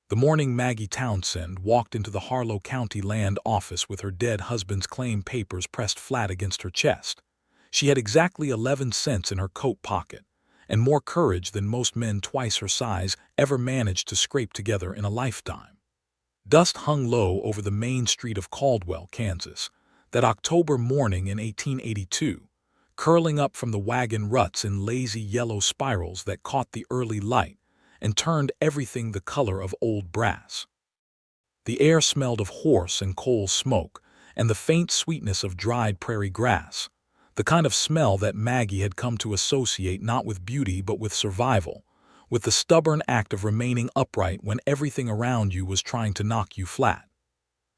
The morning Maggie Townsend walked into the Harlow County Land Office with her dead husband's claim papers pressed flat against her chest. She had exactly 11 cents in her coat pocket, and more courage than most men twice her size ever managed to scrape together in a lifetime. Dust hung low over the main street of Caldwell, Kansas, that October morning in 1882, curling up from the wagon ruts in lazy yellow spirals that caught the early light and turned everything the color of old brass. The air smelled of horse and coal smoke and the faint sweetness of dried prairie grass, the kind of smell that Maggie had come to associate not with beauty but with survival, with the stubborn act of remaining upright when everything around you was trying to knock you flat.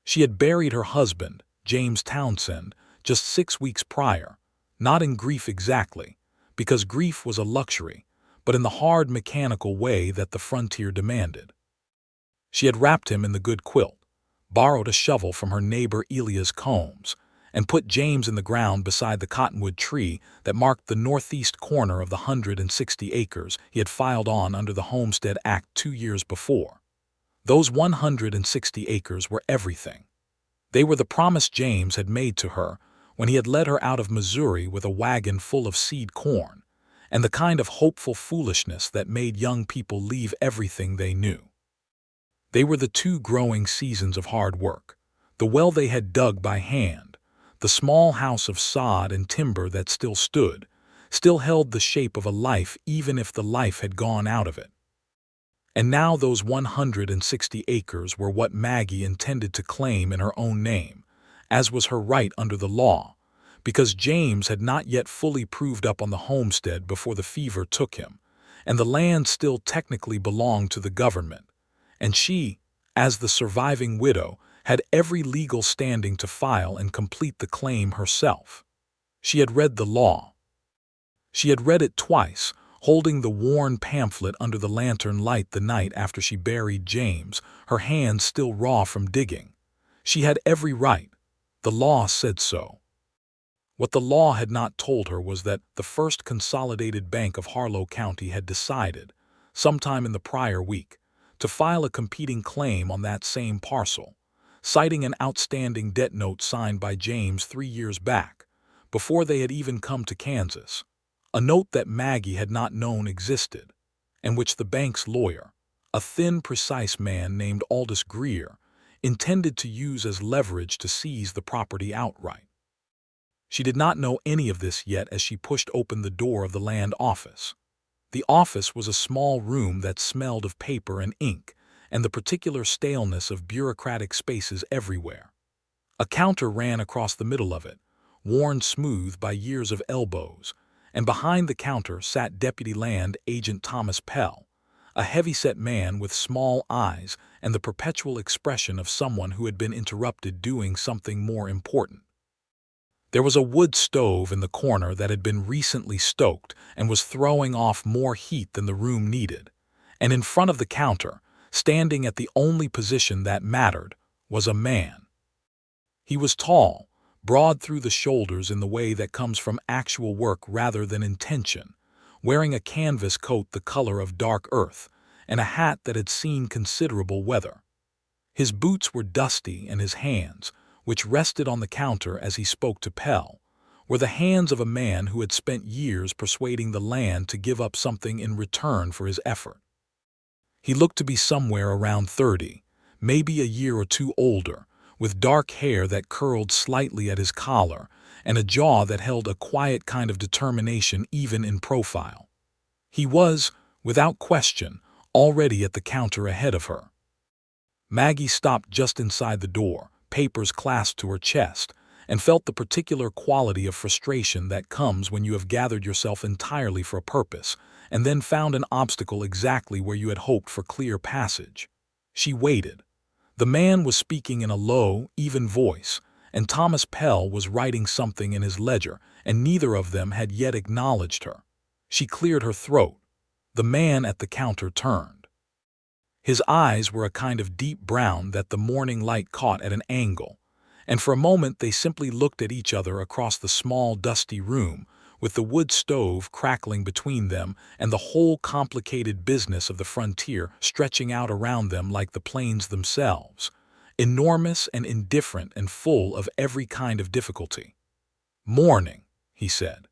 She had buried her husband, James Townsend, just 6 weeks prior, not in grief exactly, because grief was a luxury, but in the hard mechanical way that the frontier demanded. She had wrapped him in the good quilt, borrowed a shovel from her neighbor Elia's Combs, and put James in the ground beside the cottonwood tree that marked the northeast corner of the 160 acres he had filed on under the Homestead Act 2 years before. Those 160 acres were everything. They were the promise James had made to her when he had led her out of Missouri with a wagon full of seed corn, and the kind of hopeful foolishness that made young people leave everything they knew. They were the 2 growing seasons of hard work, the well they had dug by hand, the small house of sod and timber that still stood, still held the shape of a life even if the life had gone out of it. And now those 160 acres were what Maggie intended to claim in her own name, as was her right under the law, because James had not yet fully proved up on the homestead before the fever took him, and the land still technically belonged to the government, and she, as the surviving widow, had every legal standing to file and complete the claim herself. She had read the law. She had read it twice, holding the worn pamphlet under the lantern light the night after she buried James, her hands still raw from digging. She had every right. The law said so. What the law had not told her was that the First Consolidated Bank of Harlow County had decided, sometime in the prior week, to file a competing claim on that same parcel, citing an outstanding debt note signed by James 3 years back, before they had even come to Kansas, a note that Maggie had not known existed, and which the bank's lawyer, a thin, precise man named Aldous Greer, intended to use as leverage to seize the property outright. She did not know any of this yet as she pushed open the door of the land office. The office was a small room that smelled of paper and ink and the particular staleness of bureaucratic spaces everywhere. A counter ran across the middle of it, worn smooth by years of elbows, and behind the counter sat Deputy Land Agent Thomas Pell, a heavy-set man with small eyes and the perpetual expression of someone who had been interrupted doing something more important. There was a wood stove in the corner that had been recently stoked and was throwing off more heat than the room needed, and in front of the counter, standing at the only position that mattered, was a man. He was tall, broad through the shoulders in the way that comes from actual work rather than intention, wearing a canvas coat the color of dark earth and a hat that had seen considerable weather. His boots were dusty and his hands, which rested on the counter as he spoke to Pell, were the hands of a man who had spent years persuading the land to give up something in return for his effort. He looked to be somewhere around 30, maybe a year or 2 older, with dark hair that curled slightly at his collar and a jaw that held a quiet kind of determination even in profile. He was, without question, already at the counter ahead of her. Maggie stopped just inside the door, papers clasped to her chest, and felt the particular quality of frustration that comes when you have gathered yourself entirely for a purpose and then found an obstacle exactly where you had hoped for clear passage. She waited. The man was speaking in a low, even voice, and Thomas Pell was writing something in his ledger, and neither of them had yet acknowledged her. She cleared her throat. The man at the counter turned. His eyes were a kind of deep brown that the morning light caught at an angle, and for a moment they simply looked at each other across the small, dusty room with the wood stove crackling between them and the whole complicated business of the frontier stretching out around them like the plains themselves, enormous and indifferent and full of every kind of difficulty. "Morning," he said.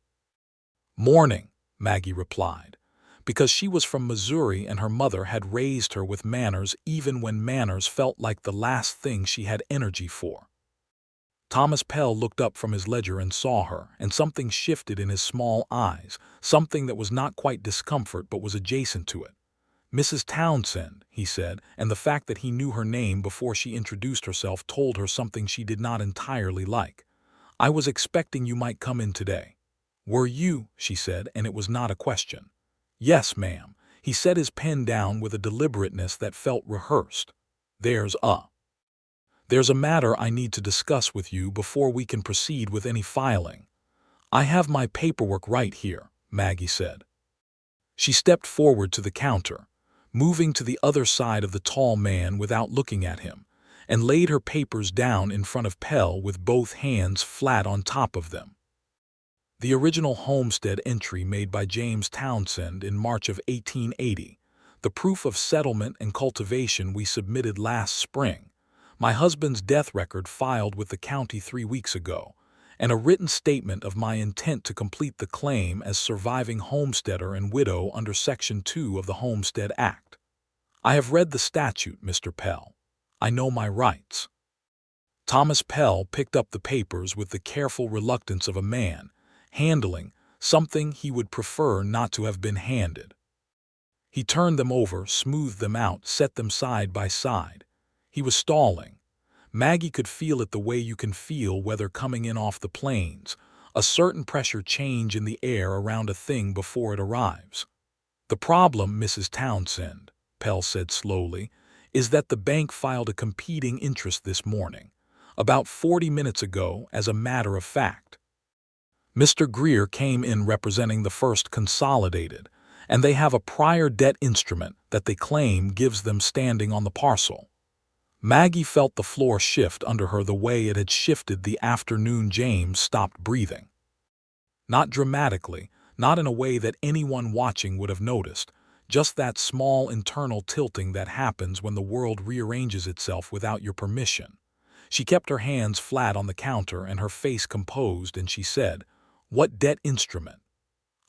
"Morning," Maggie replied, because she was from Missouri and her mother had raised her with manners even when manners felt like the last thing she had energy for. Thomas Pell looked up from his ledger and saw her, and something shifted in his small eyes, something that was not quite discomfort but was adjacent to it. "Mrs. Townsend," he said, and the fact that he knew her name before she introduced herself told her something she did not entirely like. "I was expecting you might come in today." "Were you?" she said, and it was not a question. "Yes, ma'am." He set his pen down with a deliberateness that felt rehearsed. There's a matter I need to discuss with you before we can proceed with any filing." "I have my paperwork right here," Maggie said. She stepped forward to the counter, moving to the other side of the tall man without looking at him, and laid her papers down in front of Pell with both hands flat on top of them. The original homestead entry made by James Townsend in March of 1880, the proof of settlement and cultivation we submitted last spring, my husband's death record filed with the county 3 weeks ago, and a written statement of my intent to complete the claim as surviving homesteader and widow under Section 2 of the Homestead Act. I have read the statute, Mr. Pell. I know my rights." Thomas Pell picked up the papers with the careful reluctance of a man handling something he would prefer not to have been handed. He turned them over, smoothed them out, set them side by side. He was stalling. Maggie could feel it the way you can feel weather coming in off the plains, a certain pressure change in the air around a thing before it arrives. "The problem, Mrs. Townsend," Pell said slowly, "is that the bank filed a competing interest this morning, about 40 minutes ago, as a matter of fact. Mr. Greer came in representing the First Consolidated, and they have a prior debt instrument that they claim gives them standing on the parcel." Maggie felt the floor shift under her the way it had shifted the afternoon James stopped breathing. Not dramatically, not in a way that anyone watching would have noticed, just that small internal tilting that happens when the world rearranges itself without your permission. She kept her hands flat on the counter and her face composed, and she said, "What debt instrument?"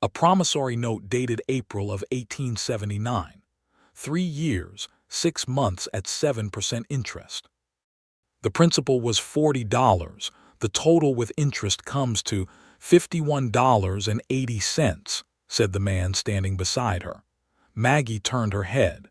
"A promissory note dated April of 1879. 3 years, 6 months at 7% interest. The principal was $40. The total with interest comes to $51.80, said the man standing beside her. Maggie turned her head.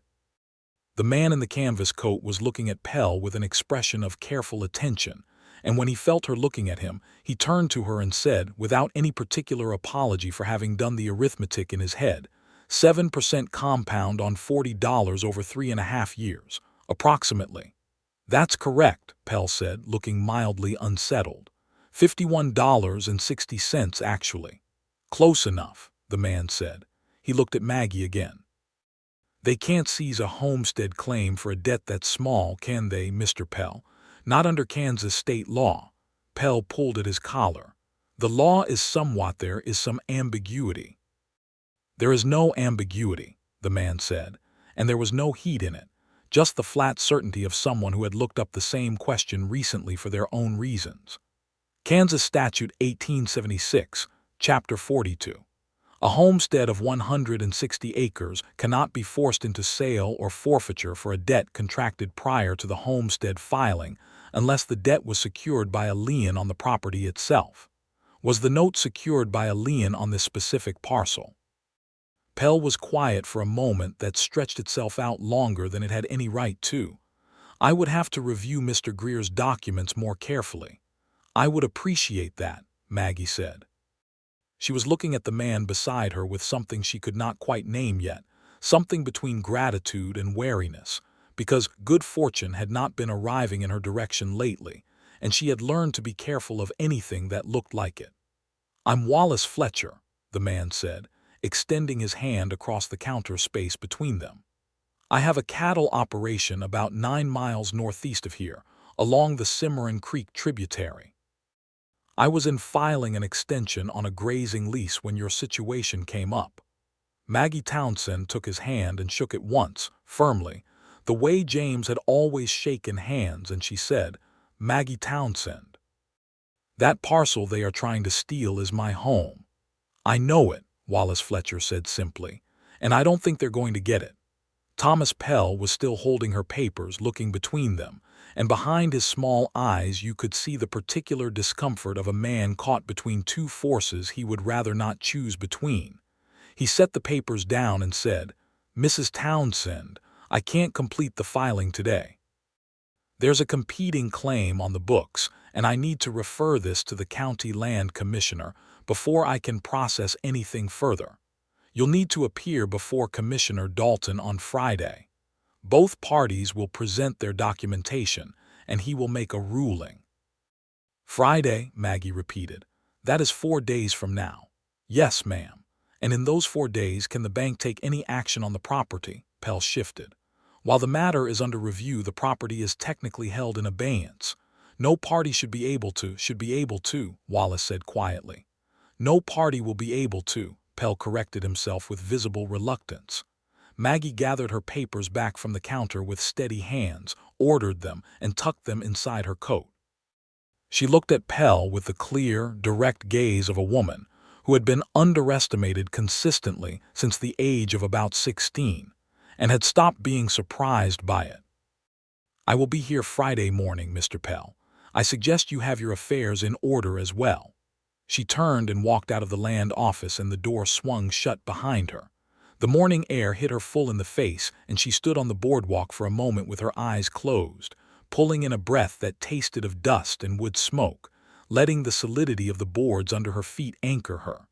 The man in the canvas coat was looking at Pell with an expression of careful attention, and when he felt her looking at him, he turned to her and said, without any particular apology for having done the arithmetic in his head, 7% compound on $40 over 3.5 years, approximately. "That's correct," Pell said, looking mildly unsettled. $51.60 actually. "Close enough," the man said. He looked at Maggie again. "They can't seize a homestead claim for a debt that small, can they, Mr. Pell? Not under Kansas state law." Pell pulled at his collar. "The law is somewhat, there is some ambiguity." "There is no ambiguity," the man said, and there was no heat in it, just the flat certainty of someone who had looked up the same question recently for their own reasons. Kansas Statute 1876, Chapter 42. A homestead of 160 acres cannot be forced into sale or forfeiture for a debt contracted prior to the homestead filing unless the debt was secured by a lien on the property itself. Was the note secured by a lien on this specific parcel? Pell was quiet for a moment that stretched itself out longer than it had any right to. "I would have to review Mr. Greer's documents more carefully." "I would appreciate that," Maggie said. She was looking at the man beside her with something she could not quite name yet, something between gratitude and wariness, because good fortune had not been arriving in her direction lately, and she had learned to be careful of anything that looked like it. "I'm Wallace Fletcher," the man said, extending his hand across the counter space between them. "I have a cattle operation about 9 miles northeast of here, along the Cimarron Creek tributary." I was in filing an extension on a grazing lease when your situation came up." Maggie Townsend took his hand and shook it once, firmly, the way James had always shaken hands, and she said, "Maggie Townsend, that parcel they are trying to steal is my home." "I know it," Wallace Fletcher said simply, "and I don't think they're going to get it." Thomas Pell was still holding her papers, looking between them, and behind his small eyes you could see the particular discomfort of a man caught between two forces he would rather not choose between. He set the papers down and said, "Mrs. Townsend, I can't complete the filing today. There's a competing claim on the books, and I need to refer this to the county land commissioner before I can process anything further. You'll need to appear before Commissioner Dalton on Friday. Both parties will present their documentation, and he will make a ruling." "Friday," Maggie repeated. "That is 4 days from now." "Yes, ma'am. And in those 4 days, can the bank take any action on the property?" Pell shifted. "While the matter is under review, the property is technically held in abeyance. No party should be able to, Wallace said quietly. "No party will be able to," Pell corrected himself with visible reluctance. Maggie gathered her papers back from the counter with steady hands, ordered them, and tucked them inside her coat. She looked at Pell with the clear, direct gaze of a woman who had been underestimated consistently since the age of about 16, and had stopped being surprised by it. "I will be here Friday morning, Mr. Pell. I suggest you have your affairs in order as well." She turned and walked out of the land office, and the door swung shut behind her. The morning air hit her full in the face, and she stood on the boardwalk for a moment with her eyes closed, pulling in a breath that tasted of dust and wood smoke, letting the solidity of the boards under her feet anchor her.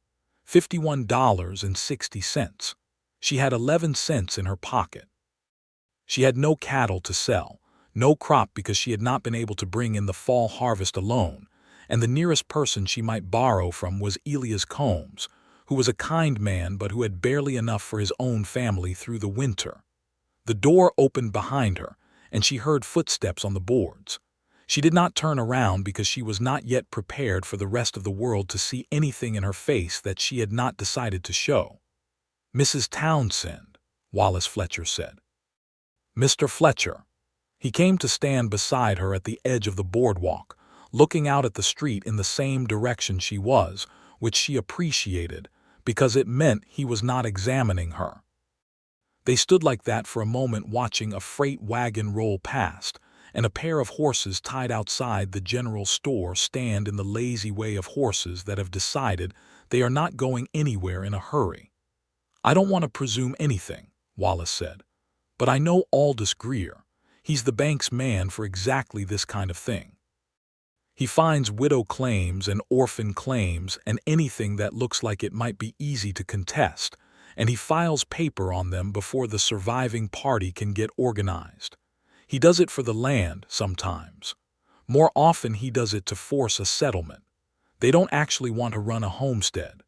$51.60. She had 11 cents in her pocket. She had no cattle to sell, no crop because she had not been able to bring in the fall harvest alone, and the nearest person she might borrow from was Elias Combs, who was a kind man but who had barely enough for his own family through the winter. The door opened behind her, and she heard footsteps on the boards. She did not turn around because she was not yet prepared for the rest of the world to see anything in her face that she had not decided to show. "Mrs. Townsend," Wallace Fletcher said. "Mr. Fletcher." He came to stand beside her at the edge of the boardwalk, looking out at the street in the same direction she was, which she appreciated, because it meant he was not examining her. They stood like that for a moment, watching a freight wagon roll past, and a pair of horses tied outside the general store stand in the lazy way of horses that have decided they are not going anywhere in a hurry. "I don't want to presume anything," Wallace said, "but I know Aldous Greer. He's the bank's man for exactly this kind of thing. He finds widow claims and orphan claims and anything that looks like it might be easy to contest, and he files paper on them before the surviving party can get organized. He does it for the land sometimes. More often he does it to force a settlement. They don't actually want to run a homestead.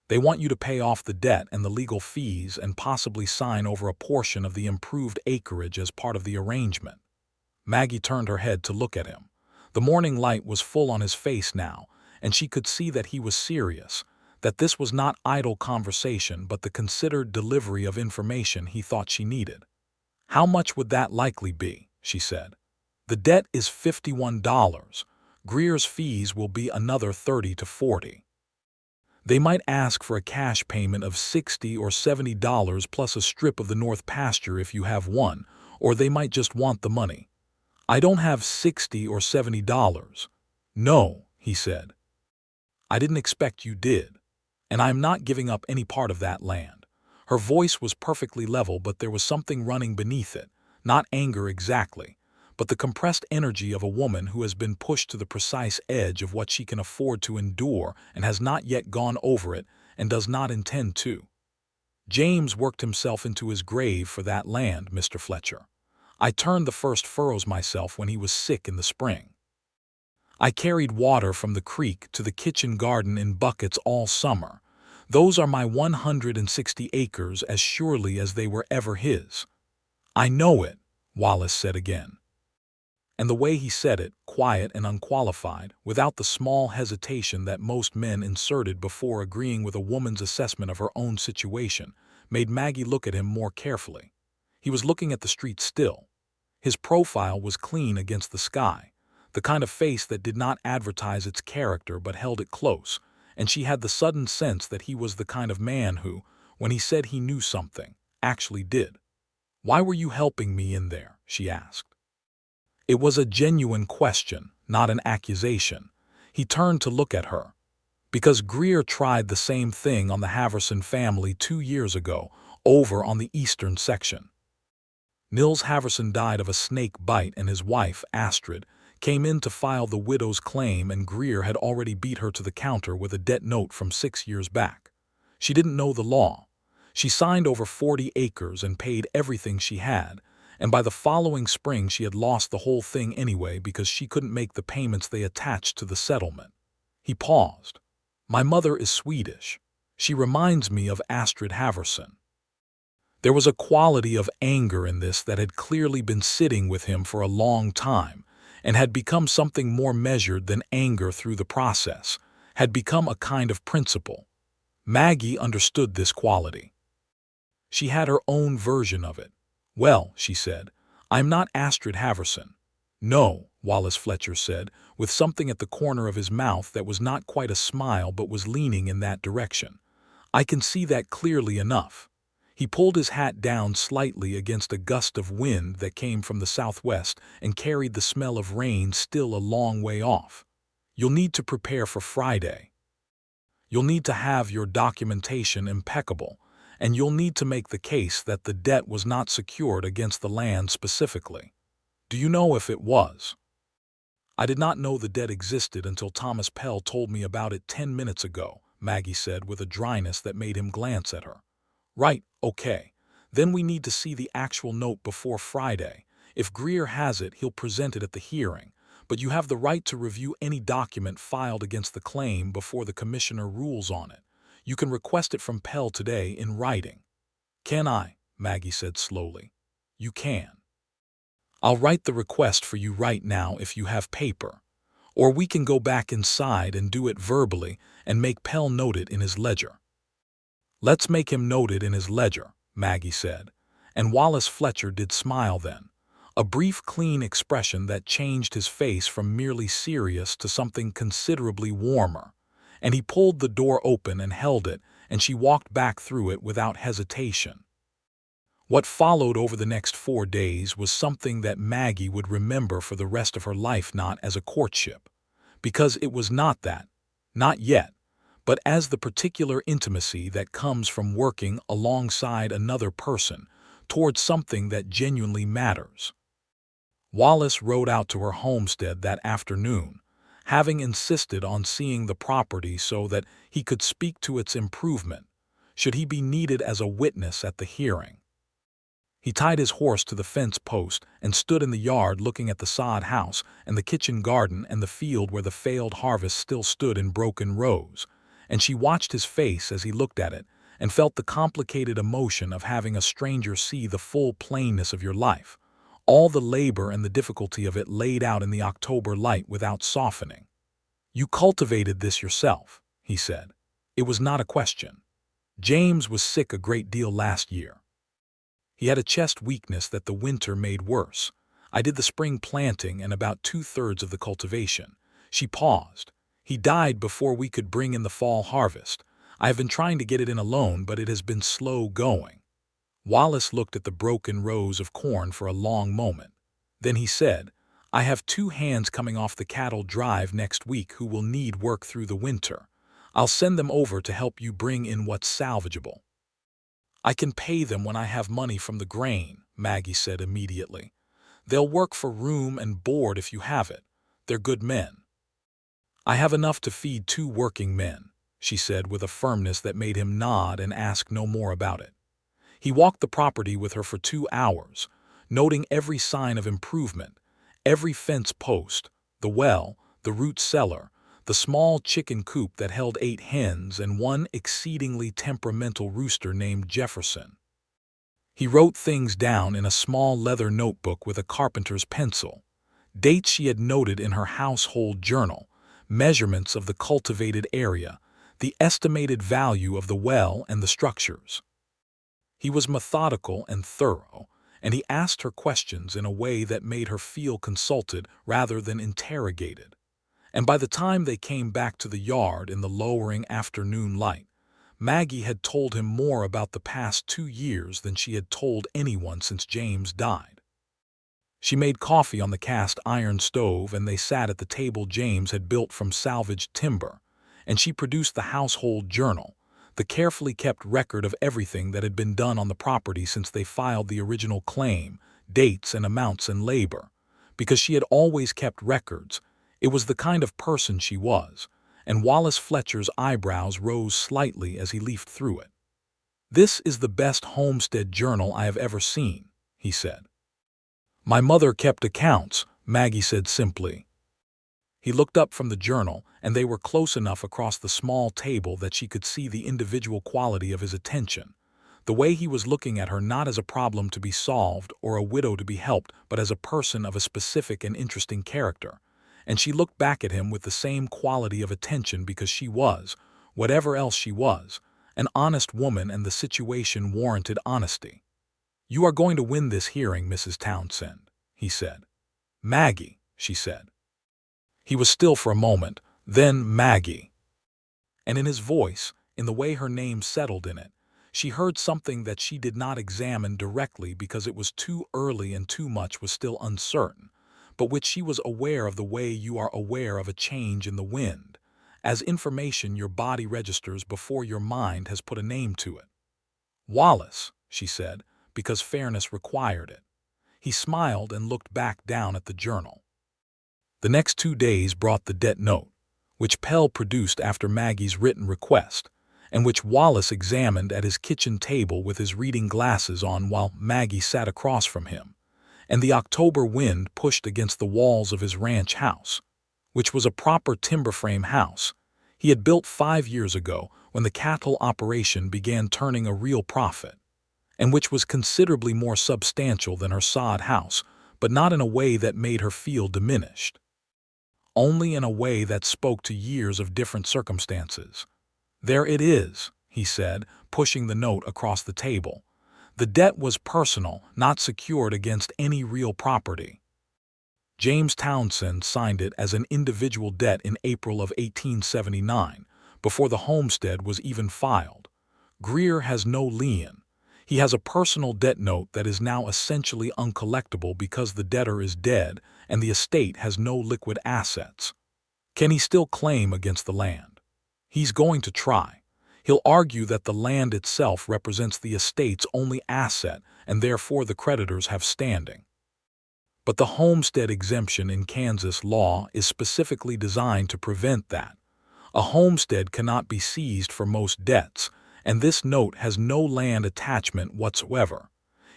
They want you to pay off the debt and the legal fees and possibly sign over a portion of the improved acreage as part of the arrangement." Maggie turned her head to look at him. The morning light was full on his face now, and she could see that he was serious, that this was not idle conversation but the considered delivery of information he thought she needed. "How much would that likely be?" she said. "The debt is $51. Greer's fees will be another 30 to 40. They might ask for a cash payment of $60 or $70 plus a strip of the north pasture if you have one, or they might just want the money." "I don't have $60 or $70. "No," he said. "I didn't expect you did. And I am not giving up any part of that land." Her voice was perfectly level, but there was something running beneath it, not anger exactly, but the compressed energy of a woman who has been pushed to the precise edge of what she can afford to endure and has not yet gone over it and does not intend to. "James worked himself into his grave for that land, Mr. Fletcher. I turned the first furrows myself when he was sick in the spring. I carried water from the creek to the kitchen garden in buckets all summer. Those are my 160 acres as surely as they were ever his." "I know it," Wallace said again. And the way he said it, quiet and unqualified, without the small hesitation that most men inserted before agreeing with a woman's assessment of her own situation, made Maggie look at him more carefully. He was looking at the street still. His profile was clean against the sky, the kind of face that did not advertise its character but held it close, and she had the sudden sense that he was the kind of man who, when he said he knew something, actually did. "Why were you helping me in there?" she asked. It was a genuine question, not an accusation. He turned to look at her. "Because Greer tried the same thing on the Haverson family 2 years ago, over on the eastern section. Nils Haverson died of a snake bite, and his wife, Astrid, came in to file the widow's claim, and Greer had already beat her to the counter with a debt note from 6 years back. She didn't know the law. She signed over 40 acres and paid everything she had, and by the following spring she had lost the whole thing anyway because she couldn't make the payments they attached to the settlement." He paused. "My mother is Swedish. She reminds me of Astrid Haverson." There was a quality of anger in this that had clearly been sitting with him for a long time, and had become something more measured than anger through the process, had become a kind of principle. Maggie understood this quality. She had her own version of it. "Well," she said, "I'm not Astrid Haverson." "No," Wallace Fletcher said, with something at the corner of his mouth that was not quite a smile but was leaning in that direction. "I can see that clearly enough." He pulled his hat down slightly against a gust of wind that came from the southwest and carried the smell of rain still a long way off. "You'll need to prepare for Friday. You'll need to have your documentation impeccable, and you'll need to make the case that the debt was not secured against the land specifically. Do you know if it was?" "I did not know the debt existed until Thomas Pell told me about it 10 minutes ago," Maggie said with a dryness that made him glance at her. "Right, okay. Then we need to see the actual note before Friday. If Greer has it, he'll present it at the hearing, but you have the right to review any document filed against the claim before the commissioner rules on it. You can request it from Pell today in writing." "Can I?" Maggie said slowly. "You can. I'll write the request for you right now if you have paper. Or we can go back inside and do it verbally and make Pell note it in his ledger." "Let's make him note it in his ledger," Maggie said, and Wallace Fletcher did smile then, a brief clean expression that changed his face from merely serious to something considerably warmer, and he pulled the door open and held it, and she walked back through it without hesitation. What followed over the next 4 days was something that Maggie would remember for the rest of her life, not as a courtship, because it was not that, not yet, but as the particular intimacy that comes from working alongside another person towards something that genuinely matters. Wallace rode out to her homestead that afternoon, having insisted on seeing the property so that he could speak to its improvement, should he be needed as a witness at the hearing. He tied his horse to the fence post and stood in the yard looking at the sod house and the kitchen garden and the field where the failed harvest still stood in broken rows, and she watched his face as he looked at it and felt the complicated emotion of having a stranger see the full plainness of your life, all the labor and the difficulty of it laid out in the October light without softening. "You cultivated this yourself," he said. It was not a question. "James was sick a great deal last year. He had a chest weakness that the winter made worse. I did the spring planting and about 2/3 of the cultivation." She paused. "He died before we could bring in the fall harvest. I have been trying to get it in alone, but it has been slow going." Wallace looked at the broken rows of corn for a long moment. Then he said, "I have 2 hands coming off the cattle drive next week who will need work through the winter. I'll send them over to help you bring in what's salvageable." "I can pay them when I have money from the grain," Maggie said immediately. "They'll work for room and board if you have it. They're good men." "I have enough to feed 2 working men," she said with a firmness that made him nod and ask no more about it. He walked the property with her for 2 hours, noting every sign of improvement, every fence post, the well, the root cellar, the small chicken coop that held 8 hens and 1 exceedingly temperamental rooster named Jefferson. He wrote things down in a small leather notebook with a carpenter's pencil, dates she had noted in her household journal, measurements of the cultivated area, the estimated value of the well and the structures. He was methodical and thorough, and he asked her questions in a way that made her feel consulted rather than interrogated. And by the time they came back to the yard in the lowering afternoon light, Maggie had told him more about the past 2 years than she had told anyone since James died. She made coffee on the cast iron stove, and they sat at the table James had built from salvaged timber, and she produced the household journal, the carefully kept record of everything that had been done on the property since they filed the original claim, dates and amounts and labor. Because she had always kept records, it was the kind of person she was, and Wallace Fletcher's eyebrows rose slightly as he leafed through it. "This is the best homestead journal I have ever seen," he said. "My mother kept accounts," Maggie said simply. He looked up from the journal, and they were close enough across the small table that she could see the individual quality of his attention. The way he was looking at her, not as a problem to be solved or a widow to be helped, but as a person of a specific and interesting character. And she looked back at him with the same quality of attention because she was, whatever else she was, an honest woman, and the situation warranted honesty. "You are going to win this hearing, Mrs. Townsend," he said. "Maggie," she said. He was still for a moment, then "Maggie." And in his voice, in the way her name settled in it, she heard something that she did not examine directly because it was too early and too much was still uncertain, but which she was aware of, the way you are aware of a change in the wind, as information your body registers before your mind has put a name to it. "Wallace," she said, because fairness required it. He smiled and looked back down at the journal. The next 2 days brought the debt note, which Pell produced after Maggie's written request, and which Wallace examined at his kitchen table with his reading glasses on while Maggie sat across from him, and the October wind pushed against the walls of his ranch house, which was a proper timber frame house he had built 5 years ago when the cattle operation began turning a real profit, and which was considerably more substantial than her sod house, but not in a way that made her feel diminished. Only in a way that spoke to years of different circumstances. "There it is," he said, pushing the note across the table. The debt was personal, not secured against any real property. James Townsend signed it as an individual debt in April of 1879, before the homestead was even filed. Greer has no lien. He has a personal debt note that is now essentially uncollectible because the debtor is dead and the estate has no liquid assets. Can he still claim against the land? He's going to try. He'll argue that the land itself represents the estate's only asset and therefore the creditors have standing. But the homestead exemption in Kansas law is specifically designed to prevent that. A homestead cannot be seized for most debts, and this note has no land attachment whatsoever.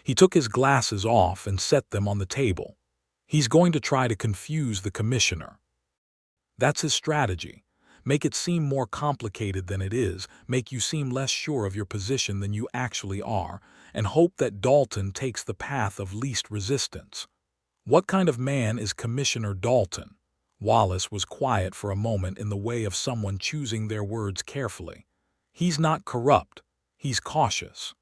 He took his glasses off and set them on the table. He's going to try to confuse the commissioner. That's his strategy. Make it seem more complicated than it is, make you seem less sure of your position than you actually are, and hope that Dalton takes the path of least resistance. What kind of man is Commissioner Dalton? Wallace was quiet for a moment in the way of someone choosing their words carefully. He's not corrupt. He's cautious.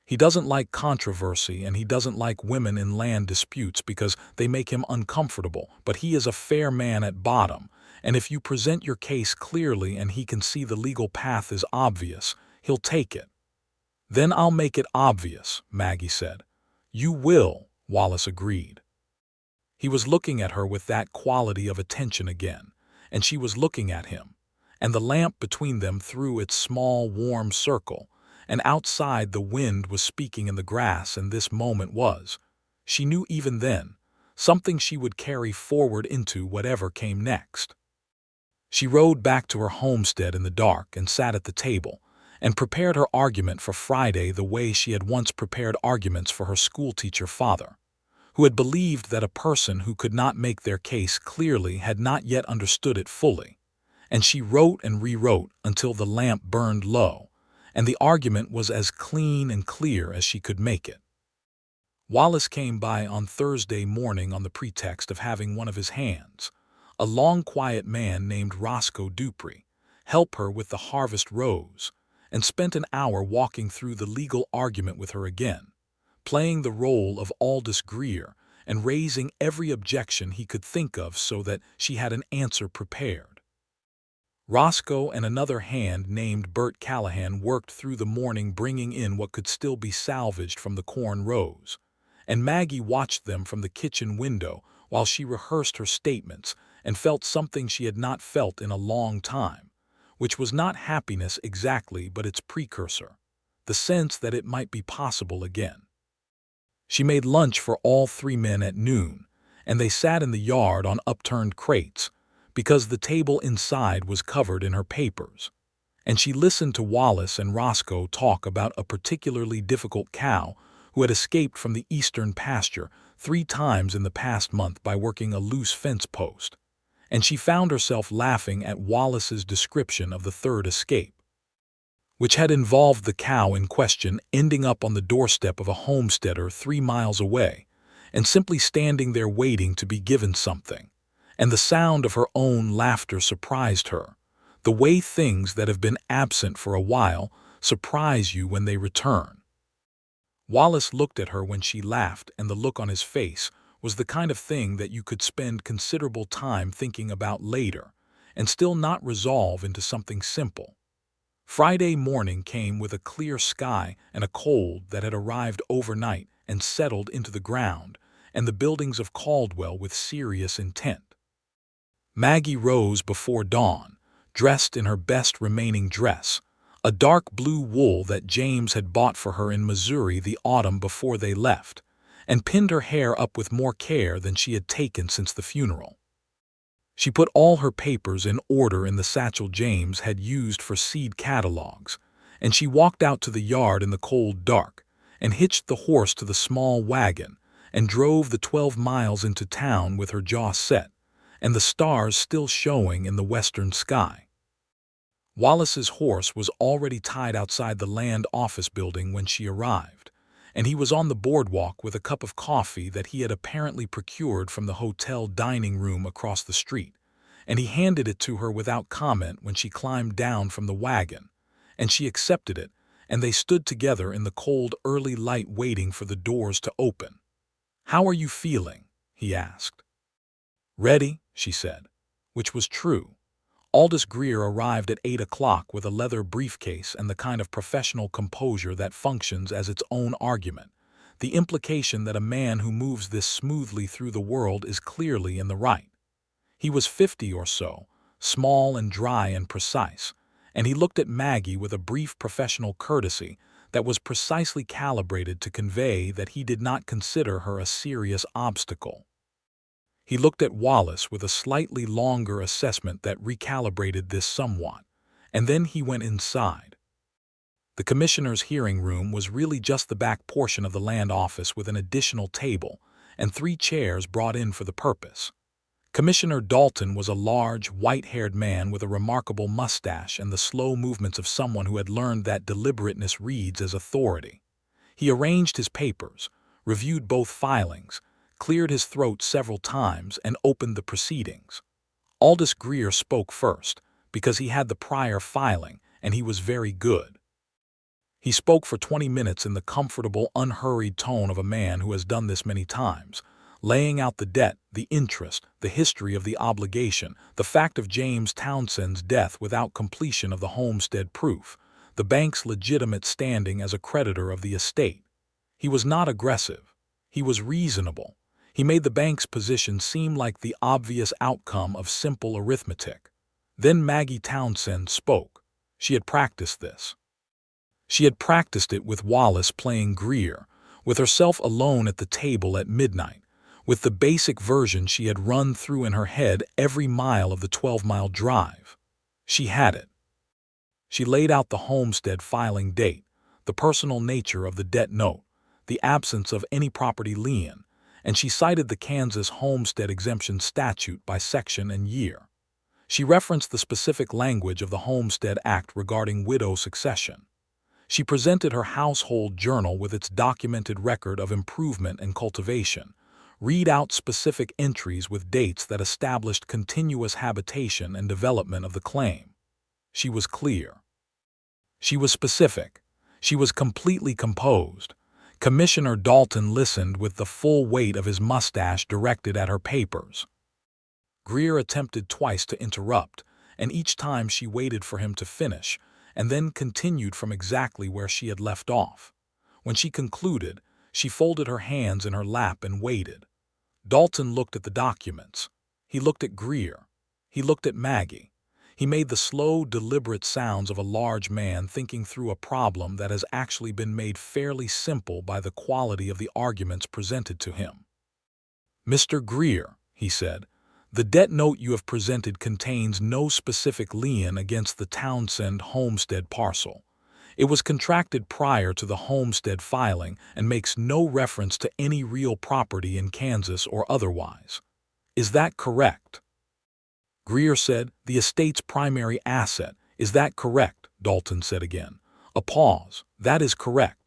He doesn't like controversy, and he doesn't like women in land disputes because they make him uncomfortable, but he is a fair man at bottom, and if you present your case clearly and he can see the legal path is obvious, he'll take it. "Then I'll make it obvious," Maggie said. "You will," Wallace agreed. He was looking at her with that quality of attention again, and she was looking at him, and the lamp between them threw its small, warm circle, and outside the wind was speaking in the grass, and this moment was, she knew even then, something she would carry forward into whatever came next. She rode back to her homestead in the dark and sat at the table, and prepared her argument for Friday the way she had once prepared arguments for her schoolteacher father, who had believed that a person who could not make their case clearly had not yet understood it fully. And she wrote and rewrote until the lamp burned low, and the argument was as clean and clear as she could make it. Wallace came by on Thursday morning on the pretext of having one of his hands, a long, quiet man named Roscoe Dupree, help her with the harvest rows, and spent an hour walking through the legal argument with her again, playing the role of Aldous Greer and raising every objection he could think of so that she had an answer prepared. Roscoe and another hand named Bert Callahan worked through the morning bringing in what could still be salvaged from the corn rows, and Maggie watched them from the kitchen window while she rehearsed her statements and felt something she had not felt in a long time, which was not happiness exactly but its precursor, the sense that it might be possible again. She made lunch for all three men at noon, and they sat in the yard on upturned crates, because the table inside was covered in her papers, and she listened to Wallace and Roscoe talk about a particularly difficult cow who had escaped from the eastern pasture 3 times in the past month by working a loose fence post, and she found herself laughing at Wallace's description of the third escape, which had involved the cow in question ending up on the doorstep of a homesteader 3 miles away and simply standing there waiting to be given something. And the sound of her own laughter surprised her, the way things that have been absent for a while surprise you when they return. Wallace looked at her when she laughed, and the look on his face was the kind of thing that you could spend considerable time thinking about later and still not resolve into something simple. Friday morning came with a clear sky and a cold that had arrived overnight and settled into the ground and the buildings of Caldwell with serious intent. Maggie rose before dawn, dressed in her best remaining dress, a dark blue wool that James had bought for her in Missouri the autumn before they left, and pinned her hair up with more care than she had taken since the funeral. She put all her papers in order in the satchel James had used for seed catalogs, and she walked out to the yard in the cold dark, and hitched the horse to the small wagon, and drove the 12 miles into town with her jaw set, and the stars still showing in the western sky. Wallace's horse was already tied outside the land office building when she arrived, and he was on the boardwalk with a cup of coffee that he had apparently procured from the hotel dining room across the street, and he handed it to her without comment when she climbed down from the wagon, and she accepted it, and they stood together in the cold early light waiting for the doors to open. "How are you feeling?" he asked. "Ready," she said, which was true. Aldous Greer arrived at 8 o'clock with a leather briefcase and the kind of professional composure that functions as its own argument, the implication that a man who moves this smoothly through the world is clearly in the right. He was 50 or so, small and dry and precise, and he looked at Maggie with a brief professional courtesy that was precisely calibrated to convey that he did not consider her a serious obstacle. He looked at Wallace with a slightly longer assessment that recalibrated this somewhat, and then he went inside. The commissioner's hearing room was really just the back portion of the land office with an additional table and 3 chairs brought in for the purpose. Commissioner Dalton was a large, white-haired man with a remarkable mustache and the slow movements of someone who had learned that deliberateness reads as authority. He arranged his papers, reviewed both filings, cleared his throat several times, and opened the proceedings. Aldous Greer spoke first, because he had the prior filing, and he was very good. He spoke for 20 minutes in the comfortable, unhurried tone of a man who has done this many times, laying out the debt, the interest, the history of the obligation, the fact of James Townsend's death without completion of the homestead proof, the bank's legitimate standing as a creditor of the estate. He was not aggressive. He was reasonable. He made the bank's position seem like the obvious outcome of simple arithmetic. Then Maggie Townsend spoke. She had practiced this. She had practiced it with Wallace playing Greer, with herself alone at the table at midnight, with the basic version she had run through in her head every mile of the 12-mile drive. She had it. She laid out the homestead filing date, the personal nature of the debt note, the absence of any property lien, and she cited the Kansas Homestead Exemption Statute by section and year. She referenced the specific language of the Homestead Act regarding widow succession. She presented her household journal with its documented record of improvement and cultivation, read out specific entries with dates that established continuous habitation and development of the claim. She was clear. She was specific. She was completely composed. Commissioner Dalton listened with the full weight of his mustache directed at her papers. Greer attempted twice to interrupt, and each time she waited for him to finish, and then continued from exactly where she had left off. When she concluded, she folded her hands in her lap and waited. Dalton looked at the documents. He looked at Greer. He looked at Maggie. He made the slow, deliberate sounds of a large man thinking through a problem that has actually been made fairly simple by the quality of the arguments presented to him. "Mr. Greer," he said, "the debt note you have presented contains no specific lien against the Townsend homestead parcel. It was contracted prior to the homestead filing and makes no reference to any real property in Kansas or otherwise. Is that correct?" Greer said, "The estate's primary asset. Is that correct?" Dalton said again. A pause. "That is correct.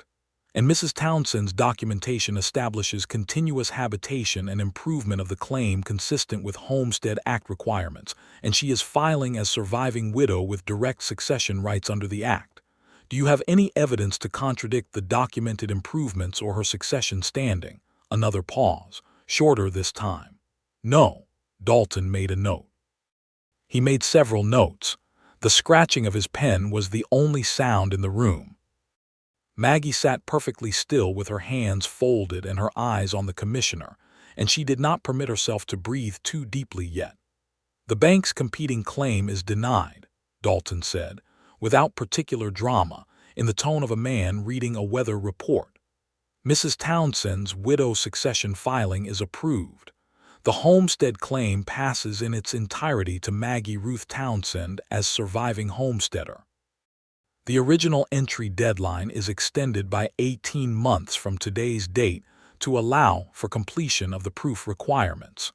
And Mrs. Townsend's documentation establishes continuous habitation and improvement of the claim consistent with Homestead Act requirements, and she is filing as surviving widow with direct succession rights under the Act. Do you have any evidence to contradict the documented improvements or her succession standing?" Another pause, shorter this time. "No." Dalton made a note. He made several notes. The scratching of his pen was the only sound in the room. Maggie sat perfectly still with her hands folded and her eyes on the commissioner, and she did not permit herself to breathe too deeply yet. "The bank's competing claim is denied," Dalton said, without particular drama, in the tone of a man reading a weather report. "Mrs. Townsend's widow succession filing is approved. The homestead claim passes in its entirety to Maggie Ruth Townsend as surviving homesteader. The original entry deadline is extended by 18 months from today's date to allow for completion of the proof requirements.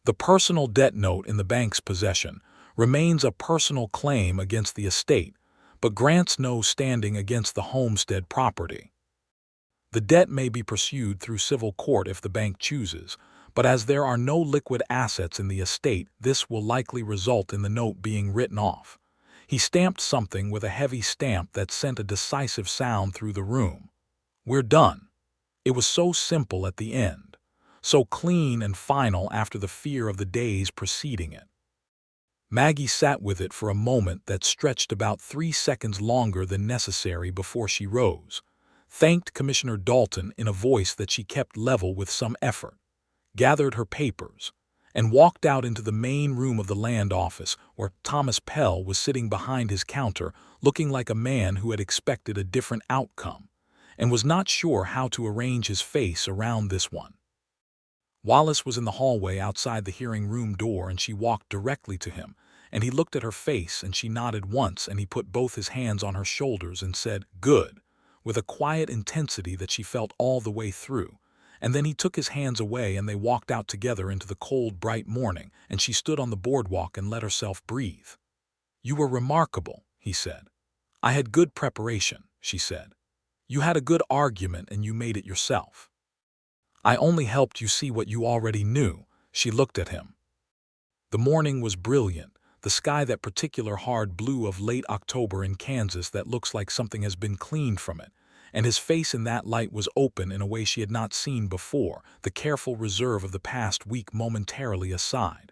The personal debt note in the bank's possession remains a personal claim against the estate, but grants no standing against the homestead property. The debt may be pursued through civil court if the bank chooses, but as there are no liquid assets in the estate, this will likely result in the note being written off." He stamped something with a heavy stamp that sent a decisive sound through the room. "We're done." It was so simple at the end, so clean and final after the fear of the days preceding it. Maggie sat with it for a moment that stretched about 3 seconds longer than necessary before she rose, thanked Commissioner Dalton in a voice that she kept level with some effort, gathered her papers, and walked out into the main room of the land office where Thomas Pell was sitting behind his counter looking like a man who had expected a different outcome and was not sure how to arrange his face around this one. Wallace was in the hallway outside the hearing room door, and she walked directly to him, and he looked at her face and she nodded once, and he put both his hands on her shoulders and said, "Good," with a quiet intensity that she felt all the way through. And then he took his hands away and they walked out together into the cold, bright morning, and she stood on the boardwalk and let herself breathe. "You were remarkable," he said. "I had good preparation," she said. "You had a good argument and you made it yourself." "I only helped you see what you already knew." She looked at him. The morning was brilliant, the sky that particular hard blue of late October in Kansas that looks like something has been cleaned from it. And his face in that light was open in a way she had not seen before, the careful reserve of the past week momentarily aside.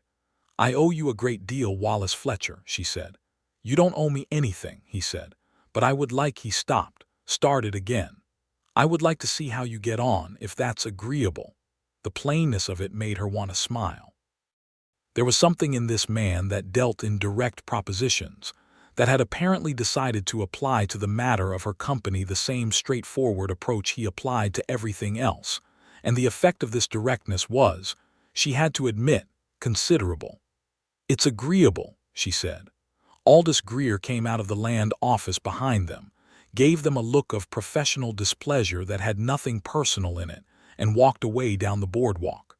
"I owe you a great deal, Wallace Fletcher," she said. "You don't owe me anything," he said, "but I would like—" He stopped, started again. "I would like to see how you get on, if that's agreeable." The plainness of it made her want to smile. There was something in this man that dealt in direct propositions, that had apparently decided to apply to the matter of her company the same straightforward approach he applied to everything else, and the effect of this directness was, she had to admit, considerable. "It's agreeable," she said. Aldous Greer came out of the land office behind them, gave them a look of professional displeasure that had nothing personal in it, and walked away down the boardwalk.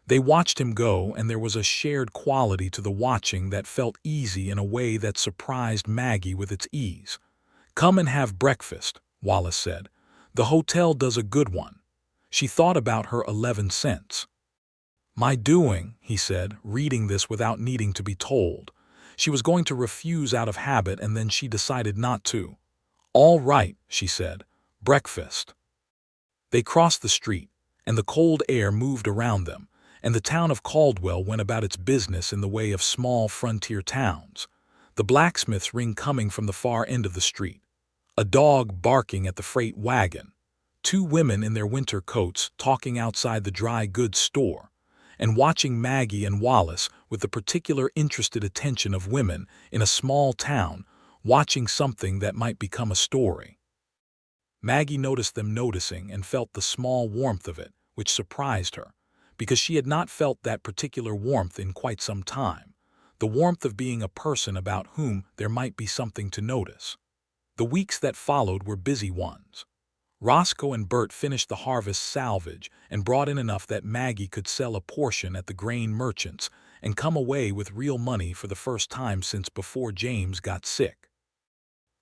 They watched him go, and there was a shared quality to the watching that felt easy in a way that surprised Maggie with its ease. "Come and have breakfast," Wallace said. "The hotel does a good one." She thought about her 11 cents. "My doing," he said, reading this without needing to be told. She was going to refuse out of habit, and then she decided not to. "All right," she said. "Breakfast." They crossed the street, and the cold air moved around them, and the town of Caldwell went about its business in the way of small frontier towns. The blacksmith's ring coming from the far end of the street. A dog barking at the freight wagon. Two women in their winter coats talking outside the dry goods store, and watching Maggie and Wallace with the particular interested attention of women in a small town watching something that might become a story. Maggie noticed them noticing and felt the small warmth of it, which surprised her, because she had not felt that particular warmth in quite some time, the warmth of being a person about whom there might be something to notice. The weeks that followed were busy ones. Roscoe and Bert finished the harvest salvage and brought in enough that Maggie could sell a portion at the grain merchants and come away with real money for the first time since before James got sick.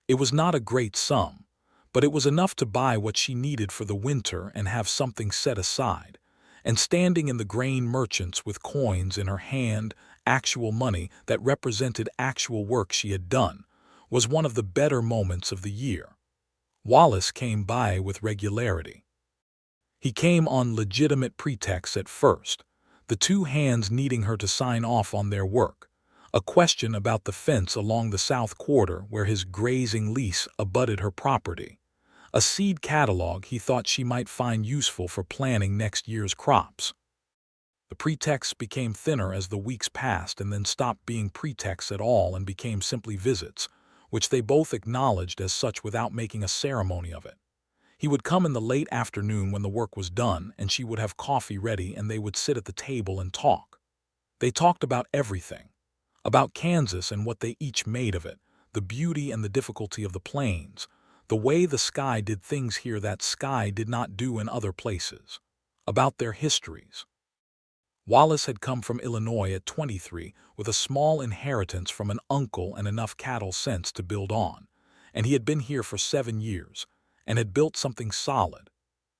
It was not a great sum, but it was enough to buy what she needed for the winter and have something set aside. And standing in the grain merchants with coins in her hand, actual money that represented actual work she had done, was one of the better moments of the year. Wallace came by with regularity. He came on legitimate pretexts at first, the two hands needing her to sign off on their work, a question about the fence along the south quarter where his grazing lease abutted her property, a seed catalog he thought she might find useful for planning next year's crops. The pretexts became thinner as the weeks passed and then stopped being pretexts at all and became simply visits, which they both acknowledged as such without making a ceremony of it. He would come in the late afternoon when the work was done, and she would have coffee ready, and they would sit at the table and talk. They talked about everything, about Kansas and what they each made of it, the beauty and the difficulty of the plains, the way the sky did things here that sky did not do in other places, about their histories. Wallace had come from Illinois at 23 with a small inheritance from an uncle and enough cattle sense to build on, and he had been here for 7 years and had built something solid.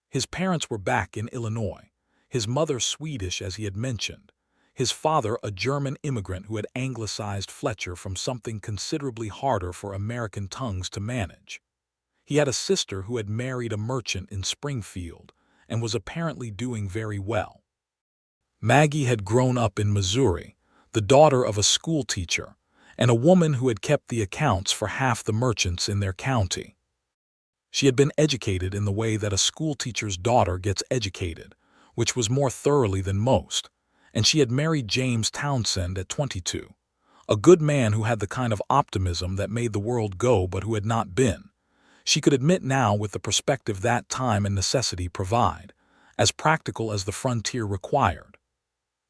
His parents were back in Illinois, his mother Swedish as he had mentioned, his father a German immigrant who had anglicized Fletcher from something considerably harder for American tongues to manage. He had a sister who had married a merchant in Springfield and was apparently doing very well. Maggie had grown up in Missouri, the daughter of a school teacher, and a woman who had kept the accounts for half the merchants in their county. She had been educated in the way that a school teacher's daughter gets educated, which was more thoroughly than most, and she had married James Townsend at 22, a good man who had the kind of optimism that made the world go but who had not been. She could admit now with the perspective that time and necessity provide, as practical as the frontier required.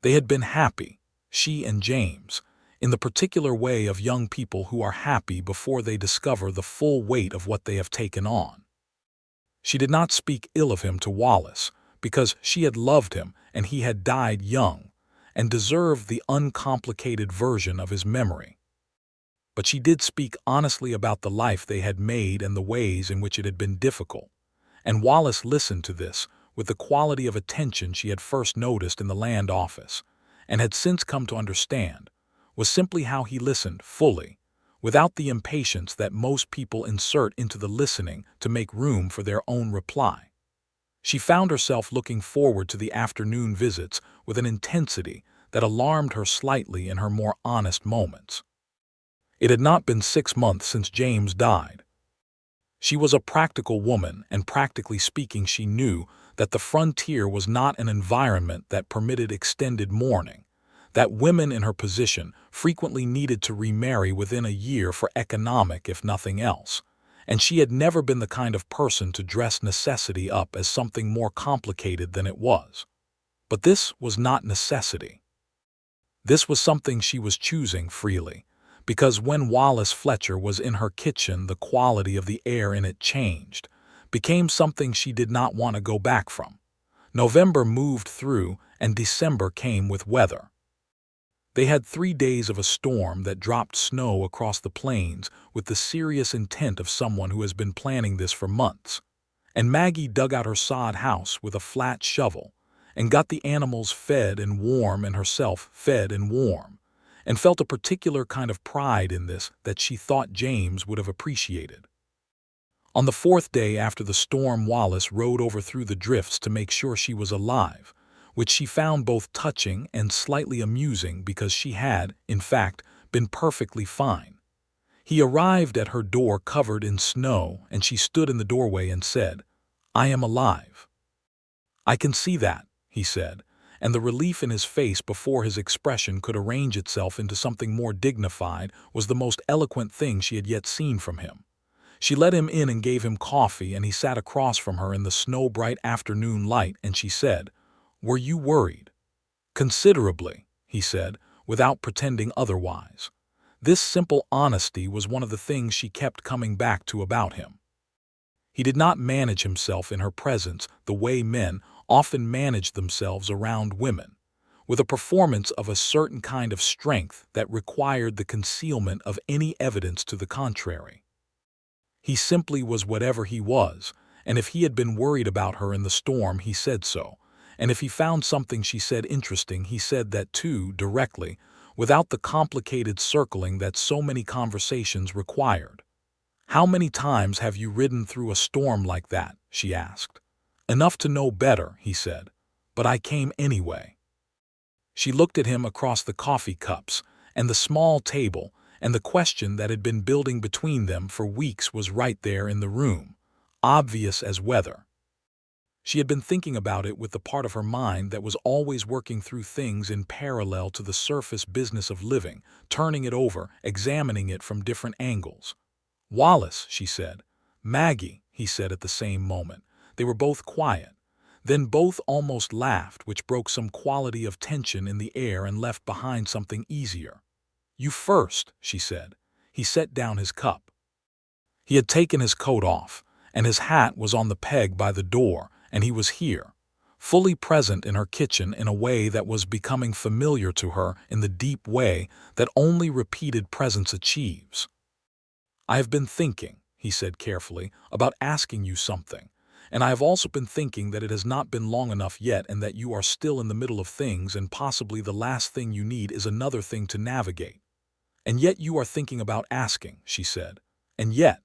They had been happy, she and James, in the particular way of young people who are happy before they discover the full weight of what they have taken on. She did not speak ill of him to Wallace, because she had loved him and he had died young, and deserved the uncomplicated version of his memory. But she did speak honestly about the life they had made and the ways in which it had been difficult, and Wallace listened to this with the quality of attention she had first noticed in the land office, and had since come to understand, was simply how he listened fully, without the impatience that most people insert into the listening to make room for their own reply. She found herself looking forward to the afternoon visits with an intensity that alarmed her slightly in her more honest moments. It had not been 6 months since James died. She was a practical woman, and practically speaking she knew that the frontier was not an environment that permitted extended mourning, that women in her position frequently needed to remarry within a year for economic if nothing else, and she had never been the kind of person to dress necessity up as something more complicated than it was. But this was not necessity. This was something she was choosing freely, because when Wallace Fletcher was in her kitchen the quality of the air in it changed, became something she did not want to go back from. November moved through and December came with weather. They had 3 days of a storm that dropped snow across the plains with the serious intent of someone who has been planning this for months. And Maggie dug out her sod house with a flat shovel and got the animals fed and warm and herself fed and warm, and felt a particular kind of pride in this that she thought James would have appreciated. On the 4th day after the storm, Wallace rode over through the drifts to make sure she was alive, which she found both touching and slightly amusing because she had, in fact, been perfectly fine. He arrived at her door covered in snow, and she stood in the doorway and said, "I am alive." "I can see that," he said, and the relief in his face before his expression could arrange itself into something more dignified was the most eloquent thing she had yet seen from him. She let him in and gave him coffee, and he sat across from her in the snow-bright afternoon light, and she said, "Were you worried?" "Considerably," he said, without pretending otherwise. This simple honesty was one of the things she kept coming back to about him. He did not manage himself in her presence the way men often manage themselves around women, with a performance of a certain kind of strength that required the concealment of any evidence to the contrary. He simply was whatever he was, and if he had been worried about her in the storm, he said so, and if he found something she said interesting, he said that too, directly, without the complicated circling that so many conversations required. "How many times have you ridden through a storm like that?" she asked. "Enough to know better," he said, "but I came anyway." She looked at him across the coffee cups and the small table, and the question that had been building between them for weeks was right there in the room, obvious as weather. She had been thinking about it with the part of her mind that was always working through things in parallel to the surface business of living, turning it over, examining it from different angles. "Wallace," she said. "Maggie," he said at the same moment. They were both quiet. Then both almost laughed, which broke some quality of tension in the air and left behind something easier. "You first," she said. He set down his cup. He had taken his coat off, and his hat was on the peg by the door, and he was here, fully present in her kitchen in a way that was becoming familiar to her in the deep way that only repeated presence achieves. "I have been thinking," he said carefully, "about asking you something, and I have also been thinking that it has not been long enough yet and that you are still in the middle of things, and possibly the last thing you need is another thing to navigate. And yet you are thinking about asking," she said. "And yet,"